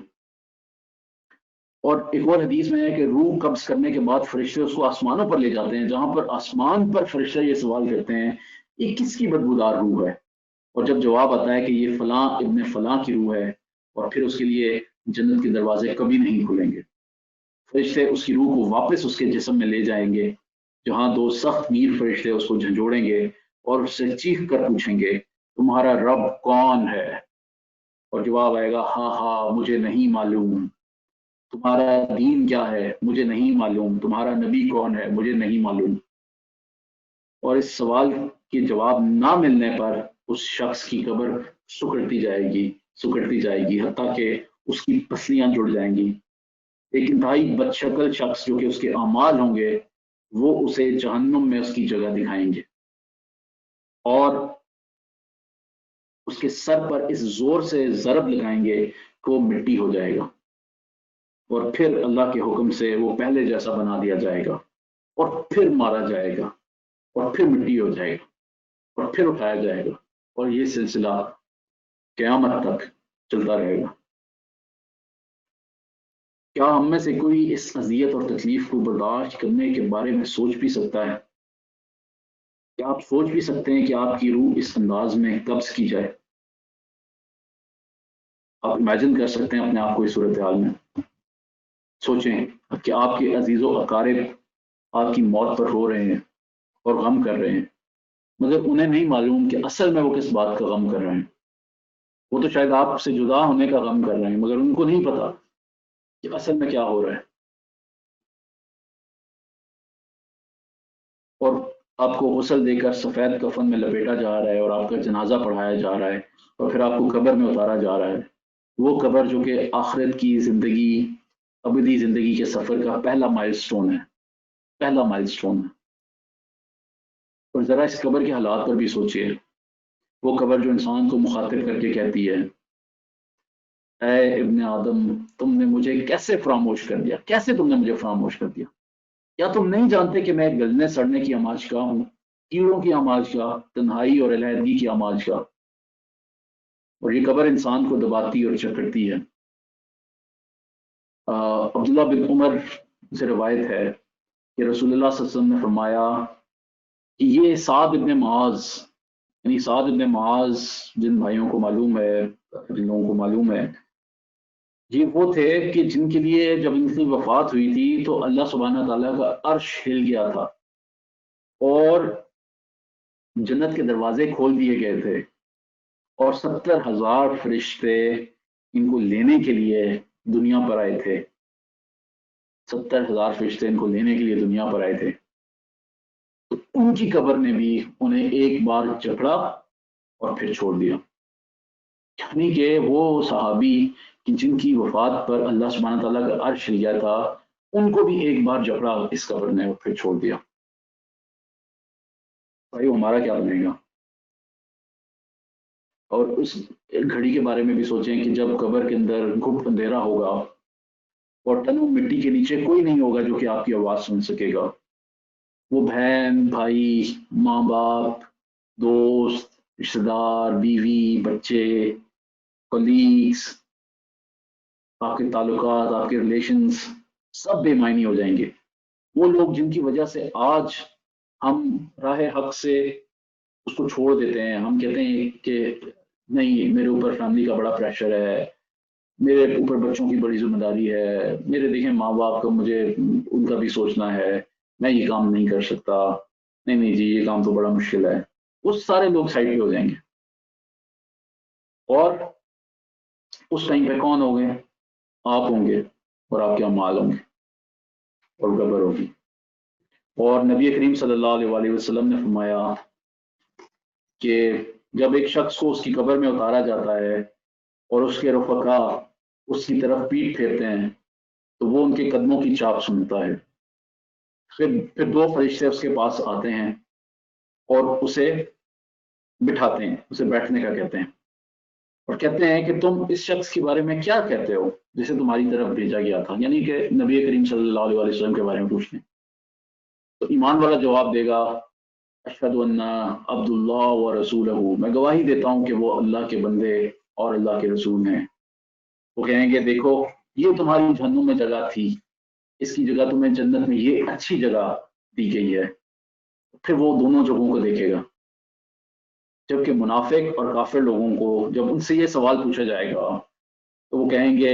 S4: اور ایک اور حدیث میں ہے کہ روح قبض کرنے کے بعد فرشتے اس کو آسمانوں پر لے جاتے ہیں، جہاں پر آسمان پر فرشتے یہ سوال کرتے ہیں یہ کس کی بدبودار روح ہے؟ اور جب جواب آتا ہے کہ یہ فلاں ابن فلاں کی روح ہے، اور پھر اس کے لیے جنت کے دروازے کبھی نہیں کھلیں گے۔ فرشتے اس کی روح کو واپس اس کے جسم میں لے جائیں گے، جہاں دو سخت میر فرشتے اس کو جھنجھوڑیں گے اور اس سے چیخ کر پوچھیں گے تمہارا رب کون ہے؟ اور جواب آئے گا ہاں ہاں مجھے نہیں معلوم۔ تمہارا دین کیا ہے؟ مجھے نہیں معلوم۔ تمہارا نبی کون ہے؟ مجھے نہیں معلوم۔ اور اس سوال کے جواب نہ ملنے پر اس شخص کی قبر سکڑتی جائے گی حتیٰ کہ اس کی پسلیاں جڑ جائیں گی۔ ایک انتہائی بد شکل شخص جو کہ اس کے اعمال ہوں گے وہ اسے جہنم میں اس کی جگہ دکھائیں گے اور اس کے سر پر اس زور سے ضرب لگائیں گے کہ وہ مٹی ہو جائے گا، اور پھر اللہ کے حکم سے وہ پہلے جیسا بنا دیا جائے گا، اور پھر مارا جائے گا، اور پھر مٹی ہو جائے گا، اور پھر اٹھایا جائے گا، اور یہ سلسلہ قیامت تک چلتا رہے گا۔ کیا ہم میں سے کوئی اس اذیت اور تکلیف کو برداشت کرنے کے بارے میں سوچ بھی سکتا ہے؟ کیا آپ سوچ بھی سکتے ہیں کہ آپ کی روح اس انداز میں قبض کی جائے؟ آپ امیجن کر سکتے ہیں اپنے آپ کو اس صورتحال میں؟ سوچیں کہ آپ کے عزیز و اقارب آپ کی موت پر رو رہے ہیں اور غم کر رہے ہیں، مگر انہیں نہیں معلوم کہ اصل میں وہ کس بات کا غم کر رہے ہیں۔ وہ تو شاید آپ سے جدا ہونے کا غم کر رہے ہیں، مگر ان کو نہیں پتا کہ اصل میں کیا ہو رہا ہے۔ اور آپ کو غسل دے کر سفید کفن میں لپیٹا جا رہا ہے اور آپ کا جنازہ پڑھایا جا رہا ہے اور پھر آپ کو قبر میں اتارا جا رہا ہے، وہ قبر جو کہ آخرت کی زندگی، ابدی زندگی کے سفر کا پہلا مائل سٹون ہے۔ اور ذرا اس قبر کے حالات پر بھی سوچئے، وہ قبر جو انسان کو مخاطب کر کے کہتی ہے، اے ابن آدم، تم نے مجھے کیسے فراموش کر دیا؟ کیسے تم نے مجھے فراموش کر دیا؟ کیا تم نہیں جانتے کہ میں گلنے سڑنے کی آماجگاہ ہوں، کیڑوں کی آماجگاہ، تنہائی اور علیحدگی کی آماجگاہ؟ اور یہ قبر انسان کو دباتی اور چکرتی ہے۔ عبداللہ بن عمر سے روایت ہے کہ رسول اللہ صلی اللہ علیہ وسلم نے فرمایا کہ یہ سعد ابن معاذ، یعنی سعد ابن معاذ جن بھائیوں کو معلوم ہے، جن لوگوں کو معلوم ہے، یہ وہ تھے کہ جن کے لیے جب ان کی وفات ہوئی تھی تو اللہ سبحانہ تعالیٰ کا عرش ہل گیا تھا اور جنت کے دروازے کھول دیے گئے تھے، اور 70,000 فرشتے ان کو لینے کے لیے دنیا پر آئے تھے۔ 70,000 فرشتے ان کو لینے کے لیے دنیا پر آئے تھے، تو ان کی قبر نے بھی انہیں ایک بار جکڑا اور پھر چھوڑ دیا۔ یعنی کہ وہ صحابی جن کی وفات پر اللہ سبحانہ تعالیٰ کا عرش ہل گیا تھا، ان کو بھی ایک بار جکڑا اس قبر نے اور پھر چھوڑ دیا۔ بھائی ہمارا کیا بنے گا؟ اور اس گھڑی کے بارے میں بھی سوچیں کہ جب قبر کے اندر گپت اندھیرا ہوگا اور تنوع مٹی کے نیچے کوئی نہیں ہوگا جو کہ آپ کی آواز سن سکے گا، وہ بہن، بھائی، ماں باپ، دوست، رشتہ دار، بیوی، بچے، کولیگز، آپ کے تعلقات، آپ کے ریلیشنز سب بے معنی ہو جائیں گے۔ وہ لوگ جن کی وجہ سے آج ہم راہ حق سے اس کو چھوڑ دیتے ہیں، ہم کہتے ہیں کہ نہیں میرے اوپر فیملی کا بڑا پریشر ہے، میرے اوپر بچوں کی بڑی ذمہ داری ہے، میرے دیکھیں ماں باپ کا مجھے ان کا بھی سوچنا ہے، میں یہ کام نہیں کر سکتا، نہیں جی یہ کام تو بڑا مشکل ہے، وہ سارے لوگ سائڈ پہ ہو جائیں گے۔ اور اس ٹائم پہ کون ہوں گے؟ آپ ہوں گے اور آپ کے اعمال ہوں گے اور قبر ہوگی۔ اور نبی کریم صلی اللہ علیہ وآلہ وسلم نے فرمایا کہ جب ایک شخص کو اس کی قبر میں اتارا جاتا ہے اور اس کے رفقا اس کی طرف پیٹھ پھیرتے ہیں تو وہ ان کے قدموں کی چاپ سنتا ہے، پھر دو فرشتے اس کے پاس آتے ہیں اور اسے بٹھاتے ہیں، اسے بیٹھنے کا کہتے ہیں، اور کہتے ہیں کہ تم اس شخص کے بارے میں کیا کہتے ہو جسے تمہاری طرف بھیجا گیا تھا، یعنی کہ نبی کریم صلی اللہ علیہ وسلم کے بارے میں پوچھتے ہیں۔ تو ایمان والا جواب دے گا، اشہد ان عبد اللہ و رسولہ، میں گواہی دیتا ہوں کہ وہ اللہ کے بندے اور اللہ کے رسول ہیں۔ وہ کہیں گے دیکھو یہ تمہاری جہنم میں جگہ تھی، اس کی جگہ تمہیں جنت میں یہ اچھی جگہ دی گئی ہے۔ پھر وہ دونوں جگہوں کو دیکھے گا، جبکہ منافق اور کافر لوگوں کو جب ان سے یہ سوال پوچھا جائے گا تو وہ کہیں گے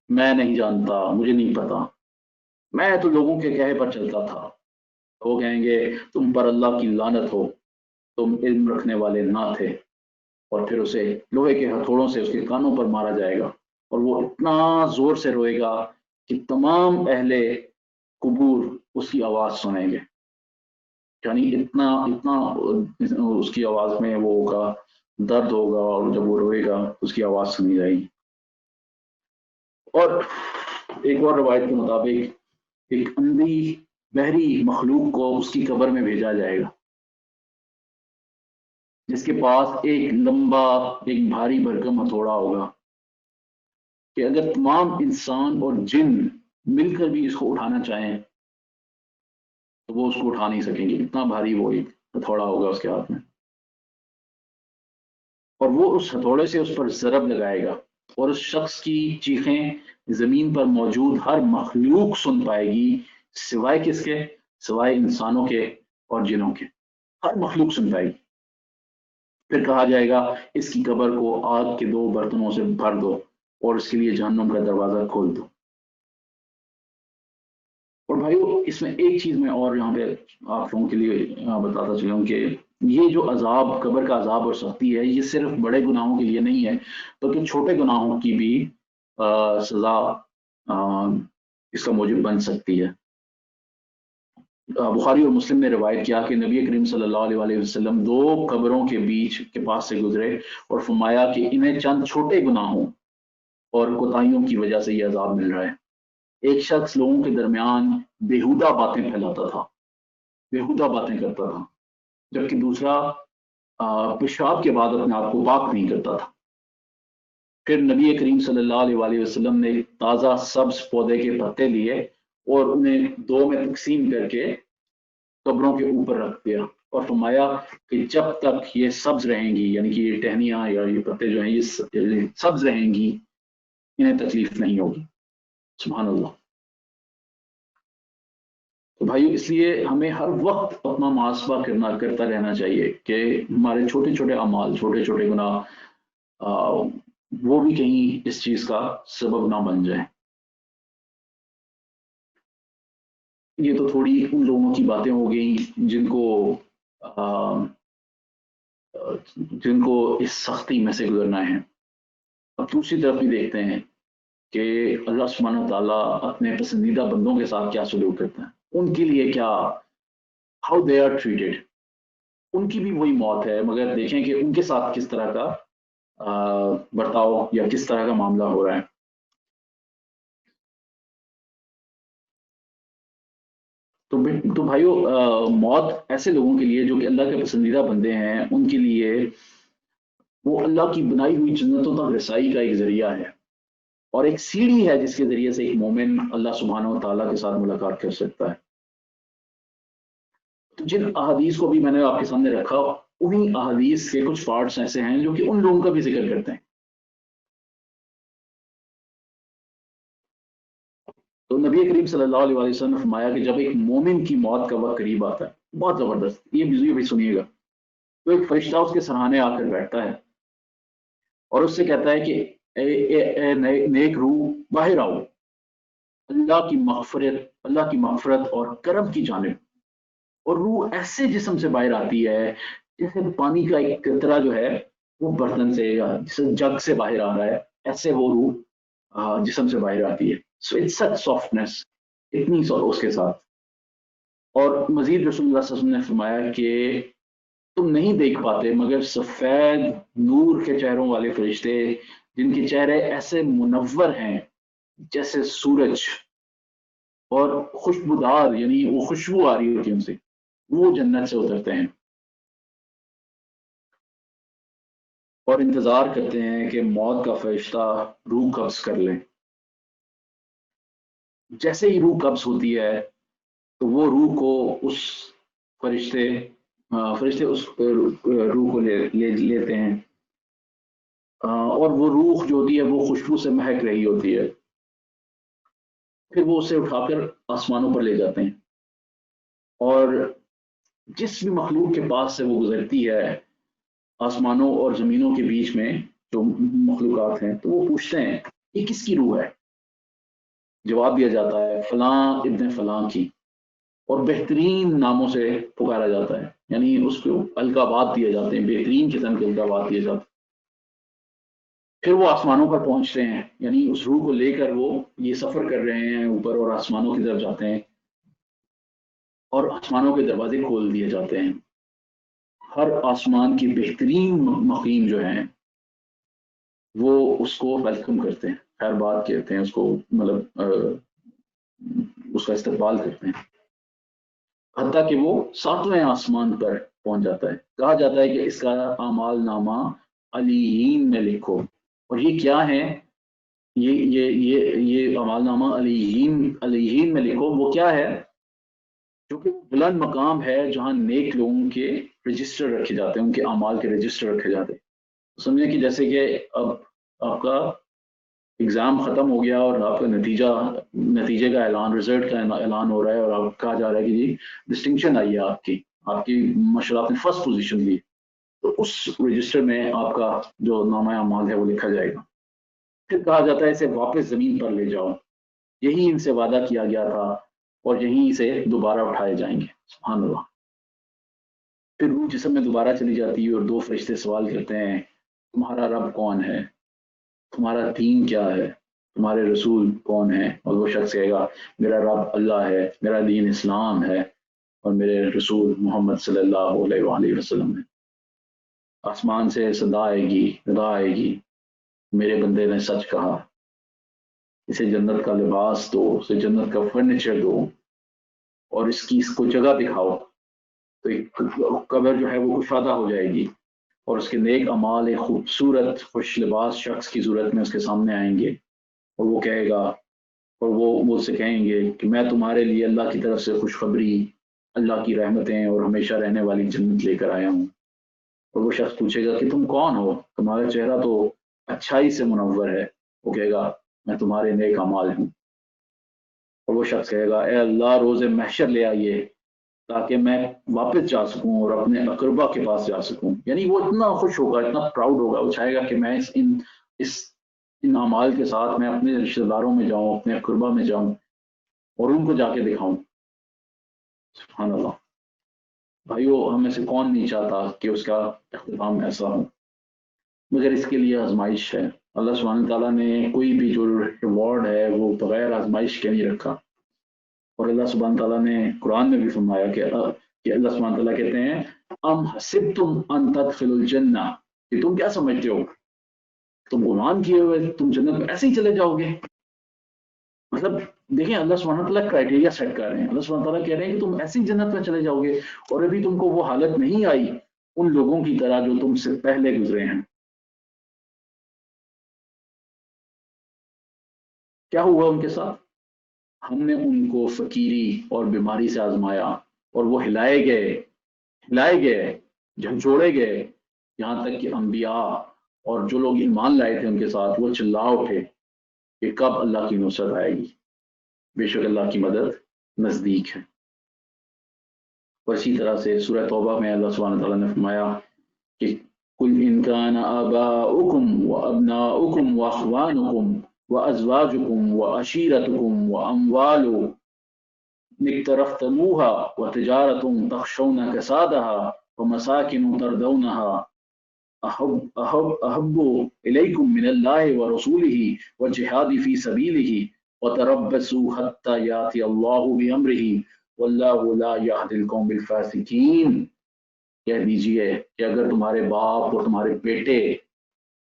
S4: میں نہیں جانتا، مجھے نہیں پتا، میں تو لوگوں کے کہے پر چلتا تھا۔ وہ کہیں گے تم پر اللہ کی لعنت ہو، تم علم رکھنے والے نہ تھے، اور پھر اسے لوہے کے ہتھوڑوں سے اس کے کانوں پر مارا جائے گا اور وہ اتنا زور سے روئے گا کہ تمام اہل قبور اس کی آواز سنیں گے۔ یعنی اتنا اتنا اس کی آواز میں وہ ہوگا، درد ہوگا، اور جب وہ روئے گا اس کی آواز سنی جائے گی۔ اور ایک اور روایت کے مطابق ایک اندھی بحری مخلوق کو اس کی قبر میں بھیجا جائے گا، جس کے پاس ایک لمبا ایک بھاری بھرکم ہتھوڑا ہوگا کہ اگر تمام انسان اور جن مل کر بھی اس کو اٹھانا چاہیں تو وہ اس کو اٹھا نہیں سکیں گے، اتنا بھاری وہ ایک ہتھوڑا ہوگا اس کے ہاتھ میں، اور وہ اس ہتھوڑے سے اس پر ضرب لگائے گا، اور اس شخص کی چیخیں زمین پر موجود ہر مخلوق سن پائے گی، سوائے کس کے؟ سوائے انسانوں کے اور جنوں کے، ہر مخلوق سن پائے گی۔ پھر کہا جائے گا اس کی قبر کو آگ کے 2 برتنوں سے بھر دو اور اس کے لیے جہنم کا دروازہ کھول دو۔ اور بھائیو اس میں ایک چیز میں اور یہاں پہ آپ لوگوں کے لیے بتاتا چلوں کہ یہ جو عذاب، قبر کا عذاب اور سختی ہے، یہ صرف بڑے گناہوں کے لیے نہیں ہے بلکہ چھوٹے گناہوں کی بھی سزا اس کا موجب بن سکتی ہے۔ بخاری اور مسلم نے روایت کیا کہ نبی کریم صلی اللہ علیہ وسلم 2 قبروں کے بیچ کے پاس سے گزرے اور فرمایا کہ انہیں چند چھوٹے گناہوں اور کوتاہیوں کی وجہ سے یہ عذاب مل رہا ہے۔ ایک شخص لوگوں کے درمیان بیہودہ باتیں پھیلاتا تھا، بیہودہ باتیں کرتا تھا، جبکہ دوسرا پیشاب کے بعد اپنے آپ کو پاک نہیں کرتا تھا۔ پھر نبی کریم صلی اللہ علیہ وسلم نے تازہ سبز پودے کے پتے لیے اور انہیں 2 میں تقسیم کر کے قبروں کے اوپر رکھ دیا اور فرمایا کہ جب تک یہ سبز رہیں گی، یعنی کہ یہ ٹہنیاں یا یہ پتے جو ہیں یہ سبز رہیں گی، انہیں تکلیف نہیں ہوگی۔ سبحان اللہ۔ تو بھائی اس لیے ہمیں ہر وقت اپنا محاسبہ کرتا رہنا چاہیے کہ ہمارے چھوٹے چھوٹے اعمال، چھوٹے چھوٹے گناہ وہ بھی کہیں اس چیز کا سبب نہ بن جائے۔ یہ تو تھوڑی ان لوگوں کی باتیں ہو گئیں جن کو اس سختی میں سے گزرنا ہے۔ اب دوسری طرف بھی دیکھتے ہیں کہ اللہ سبحانہ تعالیٰ اپنے پسندیدہ بندوں کے ساتھ کیا سلوک کرتے ہیں، ان کے لیے کیا، ہاؤ دے آر ٹریٹڈ، ان کی بھی وہی موت ہے، مگر دیکھیں کہ ان کے ساتھ کس طرح کا برتاؤ یا کس طرح کا معاملہ ہو رہا ہے۔ تو بھائیو موت ایسے لوگوں کے لیے جو کہ اللہ کے پسندیدہ بندے ہیں، ان کے لیے وہ اللہ کی بنائی ہوئی جنتوں تک رسائی کا ایک ذریعہ ہے اور ایک سیڑھی ہے جس کے ذریعے سے ایک مومن اللہ سبحانہ و تعالیٰ کے ساتھ ملاقات کر سکتا ہے۔ تو جن احادیث کو بھی میں نے آپ کے سامنے رکھا، انہی احادیث کے کچھ پارٹس ایسے ہیں جو کہ ان لوگوں کا بھی ذکر کرتے ہیں۔ تو نبی کریم صلی اللہ علیہ وسلم نے فرمایا کہ جب ایک مومن کی موت کا وقت قریب آتا ہے، بہت زبردست، یہ بھی سنیے گا، تو ایک فرشتہ اس کے سرہانے آ کر بیٹھتا ہے اور اس سے کہتا ہے کہ اے نیک روح باہر آؤ، اللہ کی مغفرت اور کرم کی جانب۔ اور روح ایسے جسم سے باہر آتی ہے جیسے پانی کا ایک قطرہ جو ہے وہ برتن سے یا جگ سے باہر آ رہا ہے، ایسے وہ روح جسم سے باہر آتی ہے۔ سو اٹس سچ سافٹنس، اتنی اس کے ساتھ۔ اور مزید رسول اللہ صلی اللہ علیہ وسلم نے فرمایا کہ تم نہیں دیکھ پاتے مگر سفید نور کے چہروں والے فرشتے جن کے چہرے ایسے منور ہیں جیسے سورج، اور خوشبودار، یعنی وہ خوشبو آ رہی ہوتی ہے ان سے، وہ جنت سے اترتے ہیں اور انتظار کرتے ہیں کہ موت کا فرشتہ روح قبض کر لے۔ جیسے ہی روح قبض ہوتی ہے تو وہ روح کو اس فرشتے اس روح کو لیتے ہیں، اور وہ روح جو ہوتی ہے وہ خوشبو سے مہک رہی ہوتی ہے، پھر وہ اسے اٹھا کر آسمانوں پر لے جاتے ہیں، اور جس بھی مخلوق کے پاس سے وہ گزرتی ہے آسمانوں اور زمینوں کے بیچ میں جو مخلوقات ہیں، تو وہ پوچھتے ہیں یہ کس کی روح ہے؟ جواب دیا جاتا ہے فلاں ابن فلاں کی، اور بہترین ناموں سے پکارا جاتا ہے، یعنی اس کو القابات دیے جاتے ہیں، بہترین قسم کے القابات دیے جاتے ہیں۔ پھر وہ آسمانوں پر پہنچتے ہیں، یعنی اس روح کو لے کر وہ یہ سفر کر رہے ہیں اوپر اور آسمانوں کی طرف جاتے ہیں، اور آسمانوں کے دروازے کھول دیے جاتے ہیں. ہر آسمان کی بہترین مقیم جو ہیں وہ اس کو ویلکم کرتے ہیں، خیر بات کہتے ہیں اس کو، مطلب اس کا استقبال کرتے ہیں، حتیٰ کہ وہ 7ویں آسمان پر پہنچ جاتا ہے. کہا جاتا ہے کہ اس کا اعمال نامہ علیین میں لکھو. اور یہ کیا ہے؟ یہ اعمال نامہ علیین میں لکھو، وہ کیا ہے؟ جو کہ بلند مقام ہے جہاں نیک لوگوں کے رجسٹر رکھے جاتے ہیں، ان کے اعمال کے رجسٹر رکھے جاتے ہیں. سمجھیں کہ جیسے کہ اب آپ کا ایگزام ختم ہو گیا اور آپ کا نتیجے کا اعلان، رزلٹ کا اعلان ہو رہا ہے، اور آپ کہا جا رہا ہے کہ جی ڈسٹنکشن آئی ہے آپ کی ماشاء اللہ آپ نے فرسٹ پوزیشن لی، تو اس رجسٹر میں آپ کا جو نامہ اعمال ہے وہ لکھا جائے گا. پھر کہا جاتا ہے اسے واپس زمین پر لے جاؤ، یہی ان سے وعدہ کیا گیا تھا اور یہیں سے دوبارہ اٹھائے جائیں گے. سبحان اللہ. پھر روح جسم میں دوبارہ چلی جاتی ہے اور 2 فرشتے سوال کرتے ہیں تمہارا رب کون ہے، تمہارا دین کیا ہے، تمہارے رسول کون ہیں؟ اور وہ شخص کہے گا میرا رب اللہ ہے، میرا دین اسلام ہے، اور میرے رسول محمد صلی اللہ علیہ وآلہ وسلم ہے. آسمان سے صدا آئے گی میرے بندے نے سچ کہا، اسے جنت کا لباس دو، اسے جنت کا فرنیچر دو، اور اس کو جگہ دکھاؤ. تو ایک قبر جو ہے وہ کشادہ ہو جائے گی، اور اس کے نیک اعمال ایک خوبصورت خوش لباس شخص کی صورت میں اس کے سامنے آئیں گے، اور وہ کہے گا، اور وہ اس سے کہیں گے کہ میں تمہارے لیے اللہ کی طرف سے خوشخبری، اللہ کی رحمتیں اور ہمیشہ رہنے والی جنت لے کر آیا ہوں. اور وہ شخص پوچھے گا کہ تم کون ہو، تمہارا چہرہ تو اچھائی سے منور ہے. وہ کہے گا میں تمہارے نیک اعمال ہوں. اور وہ شخص کہے گا اے اللہ روز محشر لے آئیے تاکہ میں واپس جا سکوں اور اپنے اقربا کے پاس جا سکوں. یعنی وہ اتنا خوش ہوگا، اتنا پراؤڈ ہوگا، وہ چاہے گا کہ میں ان اعمال کے ساتھ میں اپنے رشتہ داروں میں جاؤں، اپنے اقربا میں جاؤں اور ان کو جا کے دکھاؤں. سبحان اللہ. بھائیو، ہم میں سے کون نہیں چاہتا کہ اس کا اختتام ایسا ہو، مگر اس کے لیے آزمائش ہے. اللہ سبحانہ تعالیٰ نے کوئی بھی جو ریوارڈ ہے وہ بغیر آزمائش کے نہیں رکھا. اور اللہ سبحانہ تعالیٰ نے قرآن میں بھی فرمایا کہ اللہ سبحانہ تعالیٰ کہتے ہیں ام حسبتم ان تدخلوا الجنہ، کہ تم کیا سمجھتے ہو تم گمان کیے ہوئے تم جنت میں ایسے ہی چلے جاؤ گے. مطلب دیکھیں اللہ سبحانہ تعالیٰ کرائٹیریا سیٹ کر رہے ہیں. اللہ سبحانہ تعالیٰ کہہ رہے ہیں کہ تم ایسی جنت میں چلے جاؤ گے، اور ابھی تم کو وہ حالت نہیں آئی ان لوگوں کی طرح جو تم سے پہلے گزرے ہیں. کیا ہوا ان کے ساتھ؟ ہم نے ان کو فقیری اور بیماری سے آزمایا، اور وہ ہلائے گئے جھنجھوڑے گئے، یہاں تک کہ انبیاء اور جو لوگ ایمان لائے تھے ان کے ساتھ وہ چلا اٹھے کہ کب اللہ کی نصرت آئے گی، بے شک اللہ کی مدد نزدیک ہے. اور اسی طرح سے سورہ توبہ میں اللہ سبحانہ تعالیٰ نے فرمایا کہ قل ان کان آباؤکم وابناؤکم واخوانکم وازواجکم وعشیرتکم واموال اقترفتموها وتجارة تخشون كسادها ومساكن ترضونها أحب إليكم من الله ورسوله والجهاد في سبيله وتربصوا حتى يأتي الله بأمره والله لا يهدي القوم الفاسقين. کہہ دیجئے کہ اگر تمہارے باپ اور تمہارے بیٹے،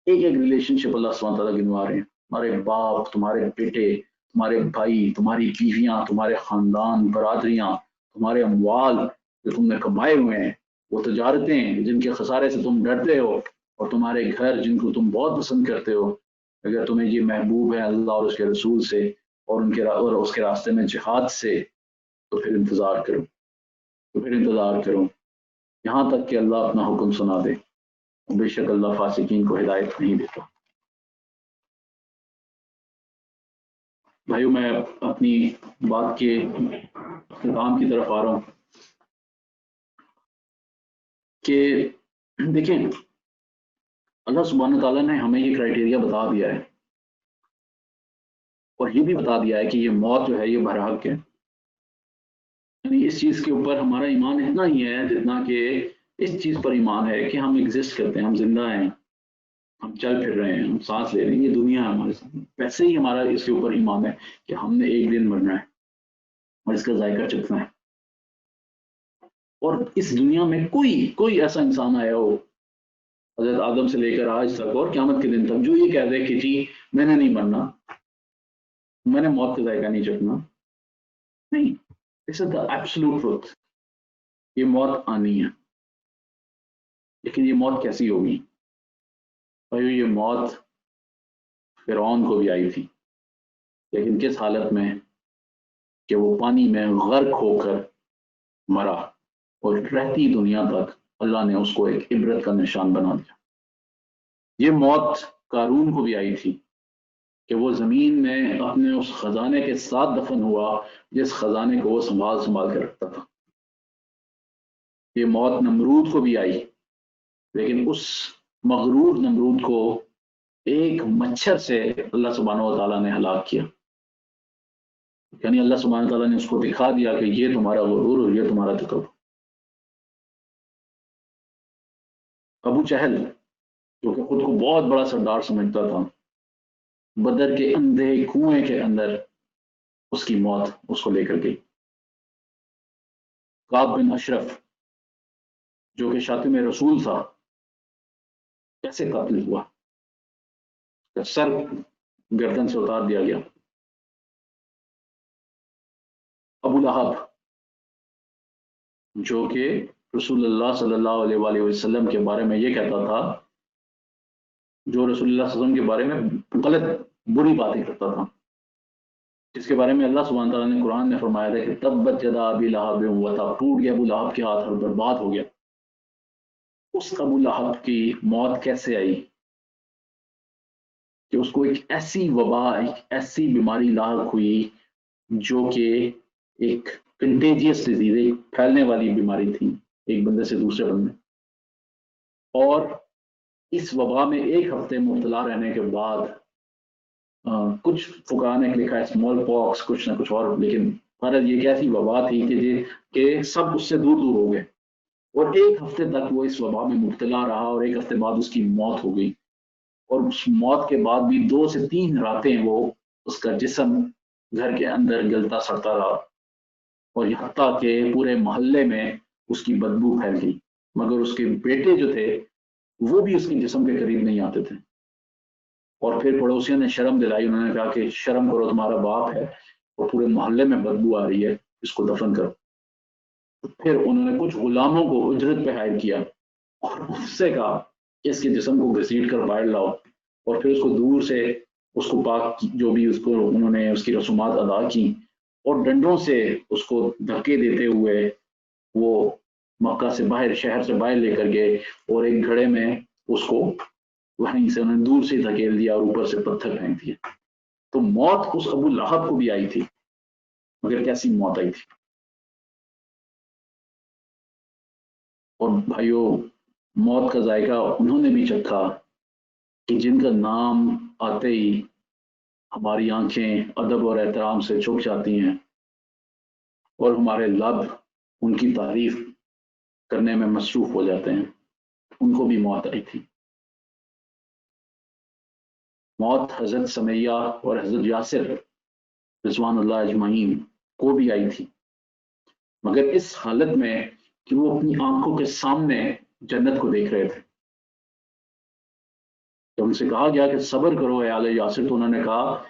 S4: ایک ریلیشن شپ اللہ سبحانہ تعالیٰ گنوا رہے ہیں، تمہارے باپ، تمہارے بیٹے، تمہارے بھائی، تمہاری بیویاں، تمہارے خاندان، برادریاں، تمہارے اموال جو تم نے کمائے ہوئے ہیں، وہ تجارتیں جن کے خسارے سے تم ڈرتے ہو، اور تمہارے گھر جن کو تم بہت پسند کرتے ہو، اگر تمہیں یہ محبوب ہے اللہ اور اس کے رسول سے اور اس کے راستے میں جہاد سے، تو پھر انتظار کرو یہاں تک کہ اللہ اپنا حکم سنا دے. بے شک اللہ فاسقین کو ہدایت نہیں دیتا. بھائیو، میں اپنی بات کے اختتام کی طرف آ رہا ہوں کہ دیکھیں اللہ سبحانہ تعالیٰ نے ہمیں یہ کرائٹیریا بتا دیا ہے، اور یہ بھی بتا دیا ہے کہ یہ موت جو ہے یہ برحق ہے. یعنی اس چیز کے اوپر ہمارا ایمان اتنا ہی ہے جتنا کہ اس چیز پر ایمان ہے کہ ہم ایگزسٹ کرتے ہیں، ہم زندہ ہیں، ہم چل پھر رہے ہیں، ہم سانس لے رہے ہیں، یہ دنیا ہے ہمارے سامنے. ویسے ہی ہمارا اس کے اوپر ایمان ہے کہ ہم نے ایک دن مرنا ہے اور اس کا ذائقہ چکھنا ہے. اور اس دنیا میں کوئی ایسا انسان آیا ہو حضرت آدم سے لے کر آج تک اور قیامت کے دن تک جو یہ کہہ دے کہ جی میں نے نہیں مرنا، میں نے موت کا ذائقہ نہیں چکھنا، نہیں، دس از دا ایبسولوٹ ٹروتھ، یہ موت آنی ہے، لیکن یہ موت کیسی ہوگی؟ بھائیو یہ موت فرعون کو بھی آئی تھی، لیکن کس حالت میں کہ وہ پانی میں غرق ہو کر مرا، اور رہتی دنیا تک اللہ نے اس کو ایک عبرت کا نشان بنا دیا۔ یہ موت قارون کو بھی آئی تھی کہ وہ زمین میں اپنے اس خزانے کے ساتھ دفن ہوا جس خزانے کو وہ سنبھال کے رکھتا تھا۔ یہ موت نمرود کو بھی آئی، لیکن اس مغرور نمرود کو ایک مچھر سے اللہ سبحانہ و تعالیٰ نے ہلاک کیا، یعنی اللہ سبحانہ و تعالیٰ نے اس کو دکھا دیا کہ یہ تمہارا غرور اور یہ تمہارا تکبر۔ ابو جہل جو کہ خود کو بہت بڑا سردار سمجھتا تھا، بدر کے اندھے کنویں کے اندر اس کی موت اس کو لے کر گئی۔ کعب بن اشرف جو کہ شاتم رسول تھا، کیسے قتل ہوا؟ سر گردن سے اتار دیا گیا۔ ابو لہب جو کہ رسول اللہ صلی اللہ علیہ وآلہ وسلم کے بارے میں یہ کہتا تھا، جو رسول اللہ صلی اللہ علیہ وسلم کے بارے میں غلط بری باتیں کرتا تھا، جس کے بارے میں اللہ سبحانہ تعالیٰ نے قرآن میں فرمایا تھا کہ تبت یدا ابی لہب وتب، ٹوٹ گیا ابو لہب کے ہاتھ اور برباد ہو گیا۔ اس ابو لہب کی موت کیسے آئی کہ اس کو ایک ایسی وبا، ایک ایسی بیماری لاحق ہوئی جو کہ ایک کنٹیجیس ڈیزیز، ایک پھیلنے والی بیماری تھی ایک بندے سے دوسرے بندے، اور اس وبا میں ایک ہفتے مبتلا رہنے کے بعد کچھ فقہاء نے لکھا ہے اسمال پاکس، کچھ نہ کچھ اور، لیکن فرض یہ ایسی وبا تھی کہ سب اس سے دور دور ہو گئے، اور ایک ہفتے تک وہ اس وبا میں مبتلا رہا، اور ایک ہفتے بعد اس کی موت ہو گئی، اور اس موت کے بعد بھی 2 سے 3 راتیں وہ اس کا جسم گھر کے اندر گلتا سڑتا رہا، اور حتیٰ کہ پورے محلے میں اس کی بدبو پھیل گئی، مگر اس کے بیٹے جو تھے وہ بھی اس کے جسم کے قریب نہیں آتے تھے، اور پھر پڑوسیوں نے شرم دلائی، انہوں نے کہا کہ شرم کرو، تمہارا باپ ہے اور پورے محلے میں بدبو آ رہی ہے، اس کو دفن کرو۔ پھر انہوں نے کچھ غلاموں کو اجرت پہ ہائر کیا اور اس سے کہا کہ اس کے جسم کو گھسیٹ کر باہر لاؤ، اور پھر اس کو دور سے اس کو پاک، جو بھی اس کو انہوں نے اس کی رسومات ادا کی، اور ڈنڈوں سے اس کو دھکے دیتے ہوئے وہ مکہ سے باہر، شہر سے باہر لے کر گئے، اور ایک گھڑے میں اس کو وہیں سے انہوں نے دور سے دھکیل دیا اور اوپر سے پتھر پھینک دیے۔ تو موت اس ابو لہب کو بھی آئی تھی، مگر کیسی موت آئی تھی؟ اور بھائیو موت کا ذائقہ انہوں نے بھی چکھا کہ جن کا نام آتے ہی ہماری آنکھیں ادب اور احترام سے جھک جاتی ہیں، اور ہمارے لب ان کی تعریف کرنے میں مصروف ہو جاتے ہیں، ان کو بھی موت آئی تھی۔ موت حضرت سمیہ اور حضرت یاسر رضوان اللہ اجمعین کو بھی آئی تھی، مگر اس حالت میں کہ وہ اپنی آنکھوں کے سامنے جنت کو دیکھ رہے تھے۔ جب ان سے کہا گیا کہ صبر کرو اے آل یاسر، تو انہوں نے کہا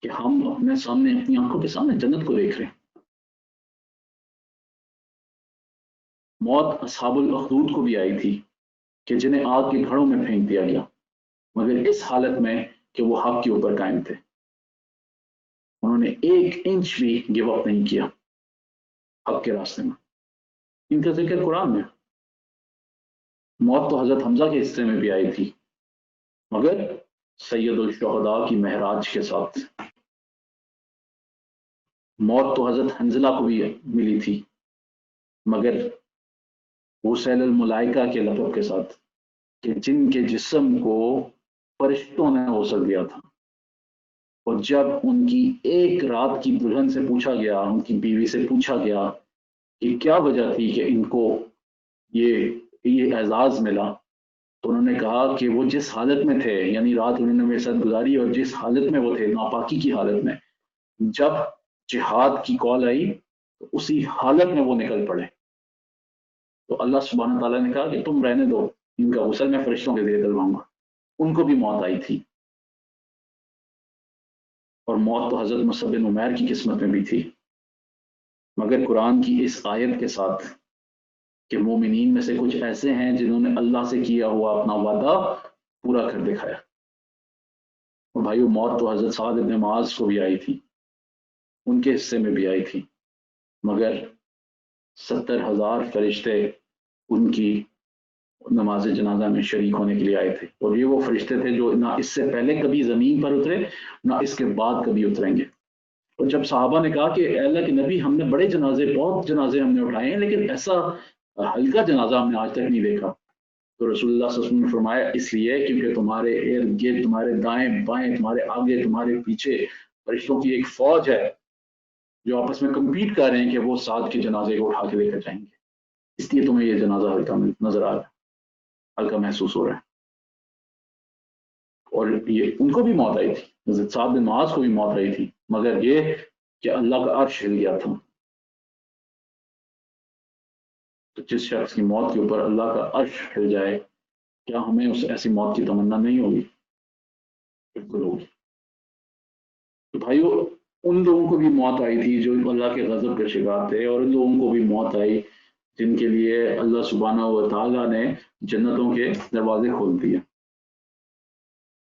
S4: کہ ہم اپنے سامنے، اپنی آنکھوں کے سامنے جنت کو دیکھ رہے ہیں۔ موت اصحاب الاخدود کو بھی آئی تھی کہ جنہیں آگ کے گھڑوں میں پھینک دیا گیا، مگر اس حالت میں کہ وہ حق کے اوپر قائم تھے، انہوں نے 1 انچ بھی گیو اپ نہیں کیا حق کے راستے میں۔ ان کا ذکر قرآن میں۔ موت تو حضرت حمزہ کے حصے میں بھی آئی تھی، مگر سید الشہداء کی معراج کے ساتھ۔ موت تو حضرت حنظلہ کو بھی ملی تھی، مگر غسیل الملائکہ کے لقب کے ساتھ، کہ جن کے جسم کو فرشتوں نے غسل دیا تھا، اور جب ان کی ایک رات کی دلہن سے پوچھا گیا، ان کی بیوی سے پوچھا گیا کہ کیا وجہ تھی کہ ان کو یہ اعزاز ملا، تو انہوں نے کہا کہ وہ جس حالت میں تھے، یعنی رات انہوں نے میرے ساتھ گزاری، اور جس حالت میں وہ تھے، ناپاکی کی حالت میں، جب جہاد کی کال آئی تو اسی حالت میں وہ نکل پڑے، تو اللہ سبحانہ تعالیٰ نے کہا کہ تم رہنے دو، ان کا غسل میں فرشتوں کے ذریعے دلواؤں گا. ان کو بھی موت آئی تھی، اور موت تو حضرت مصعب بن عمیر کی قسمت میں بھی تھی، مگر قرآن کی اس آیت کے ساتھ کہ مومنین میں سے کچھ ایسے ہیں جنہوں نے اللہ سے کیا ہوا اپنا وعدہ پورا کر دکھایا. اور بھائیو، موت تو حضرت سعد بن معاذ کو بھی آئی تھی، ان کے حصے میں بھی آئی تھی، مگر 70,000 فرشتے ان کی نماز جنازہ میں شریک ہونے کے لیے آئے تھے، اور یہ وہ فرشتے تھے جو نہ اس سے پہلے کبھی زمین پر اترے نہ اس کے بعد کبھی اتریں گے. اور جب صحابہ نے کہا کہ اے اللہ کے نبی، ہم نے بڑے جنازے، بہت جنازے ہم نے اٹھائے ہیں، لیکن ایسا ہلکا جنازہ ہم نے آج تک نہیں دیکھا، تو رسول اللہ صلی اللہ علیہ وسلم نے فرمایا اس لیے کیونکہ تمہارے ارد گرد، تمہارے دائیں بائیں، تمہارے آگے، تمہارے پیچھے فرشتوں کی ایک فوج ہے جو آپس میں کمپیٹ کر رہے ہیں کہ وہ سعد کے جنازے کو اٹھا کے لے کر جائیں گے، اس لیے تمہیں یہ جنازہ ہلکا نظر آ رہا ہے، ہلکا محسوس ہو رہا ہے. اور یہ ان کو بھی موت آئی تھی، حضرت سعد بن معاذ کو بھی موت آئی تھی، مگر یہ کہ اللہ کا عرش ہل گیا تھا. تو جس شخص کی موت کے اوپر اللہ کا عرش ہل جائے، کیا ہمیں اس ایسی موت کی تمنا نہیں ہوگی؟ بالکل ہوگی. تو بھائیو، ان لوگوں کو بھی موت آئی تھی جو اللہ کے غضب کے شکار تھے، اور ان لوگوں کو بھی موت آئی جن کے لیے اللہ سبحانہ و تعالیٰ نے جنتوں کے دروازے کھول دیے.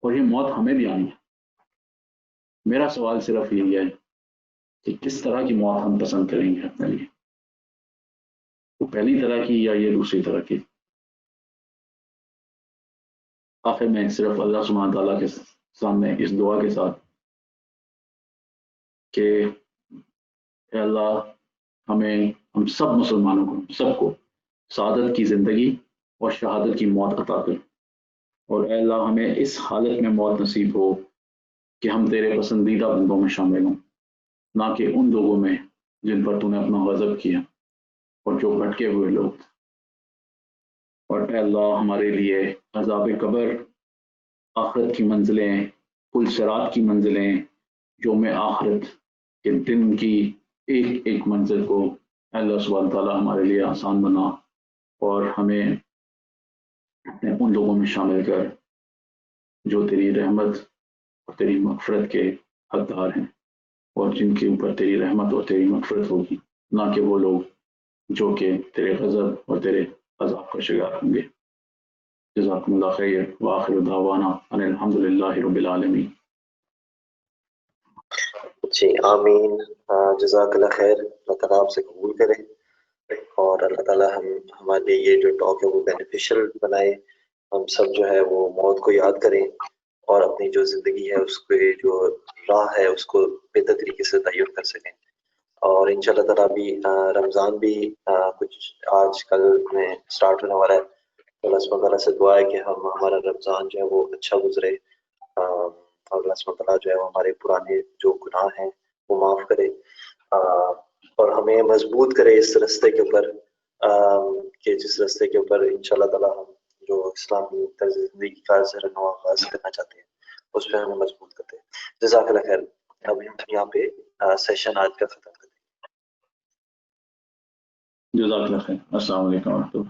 S4: اور یہ موت ہمیں بھی آنی ہے. میرا سوال صرف یہی ہے کہ کس طرح کی موت ہم پسند کریں گے اپنے لیے، وہ پہلی طرح کی یا یہ دوسری طرح کی. آخر میں صرف اللہ سبحانہ تعالیٰ کے سامنے اس دعا کے ساتھ کہ اے اللہ، ہم سب مسلمانوں کو، سب کو سعادت کی زندگی اور شہادت کی موت عطا کر، اور اے اللہ ہمیں اس حالت میں موت نصیب ہو کہ ہم تیرے پسندیدہ بندوں میں شامل ہوں، نہ کہ ان لوگوں میں جن پر تو نے اپنا غضب کیا اور جو بھٹکے ہوئے لوگ. اور اے اللہ ہمارے لیے عذاب قبر، آخرت کی منزلیں، پل صراط کی منزلیں، یوم آخرت کے دن کی ایک ایک منزل کو اے اللہ سبحانہ تعالیٰ ہمارے لیے آسان بنا، اور ہمیں اپنے ان لوگوں میں شامل کر جو تیری رحمت اور تیری مغفرت کے حقدار ہیں، اور جن کے اوپر تیری رحمت اور تیری مغفرت ہوگی، نہ کہ وہ لوگ جو کہ تیرے غضب اور تیرے عذاب کا شکار ہوں گے. جزاکم اللہ خیر، وآخر دعوانا ان الحمد للہ رب العالمین.
S5: جی آمین. جزاک اللہ خیر. اللہ تعالیٰ آپ سے قبول کرے، اور اللہ تعالیٰ ہمارے لیے یہ جو ٹاک ہے وہ بینیفیشل بنائے. ہم سب جو ہے وہ موت کو یاد کریں، اور اپنی جو زندگی ہے اس کے جو راہ ہے اس کو بہتر طریقے سے تعین کر سکیں. اور انشاءاللہ تعالیٰ بھی رمضان بھی کچھ آج کل میں سٹارٹ ہونے والا ہے. اللہ سبحانہ تعالیٰ سے دعا ہے کہ ہمارا رمضان جو ہے وہ اچھا گزرے، اور اللہ سبحانہ تعالیٰ جو ہے وہ ہمارے پرانے جو گناہ ہیں وہ معاف کرے، اور ہمیں مضبوط کرے اس رستے کے اوپر، کہ جس رستے کے اوپر انشاءاللہ تعالیٰ ہم جو اسلامی طرز زندگی کا نو آغاز کرنا چاہتے ہیں اس پہ ہمیں مضبوط کرتے ہیں. جزاک اللہ خیر. ابھی ہم یہاں پہ سیشن آج کا ختم کرتے ہیں.
S4: جزاک اللہ خیر. السلام علیکم ورحمۃ اللہ.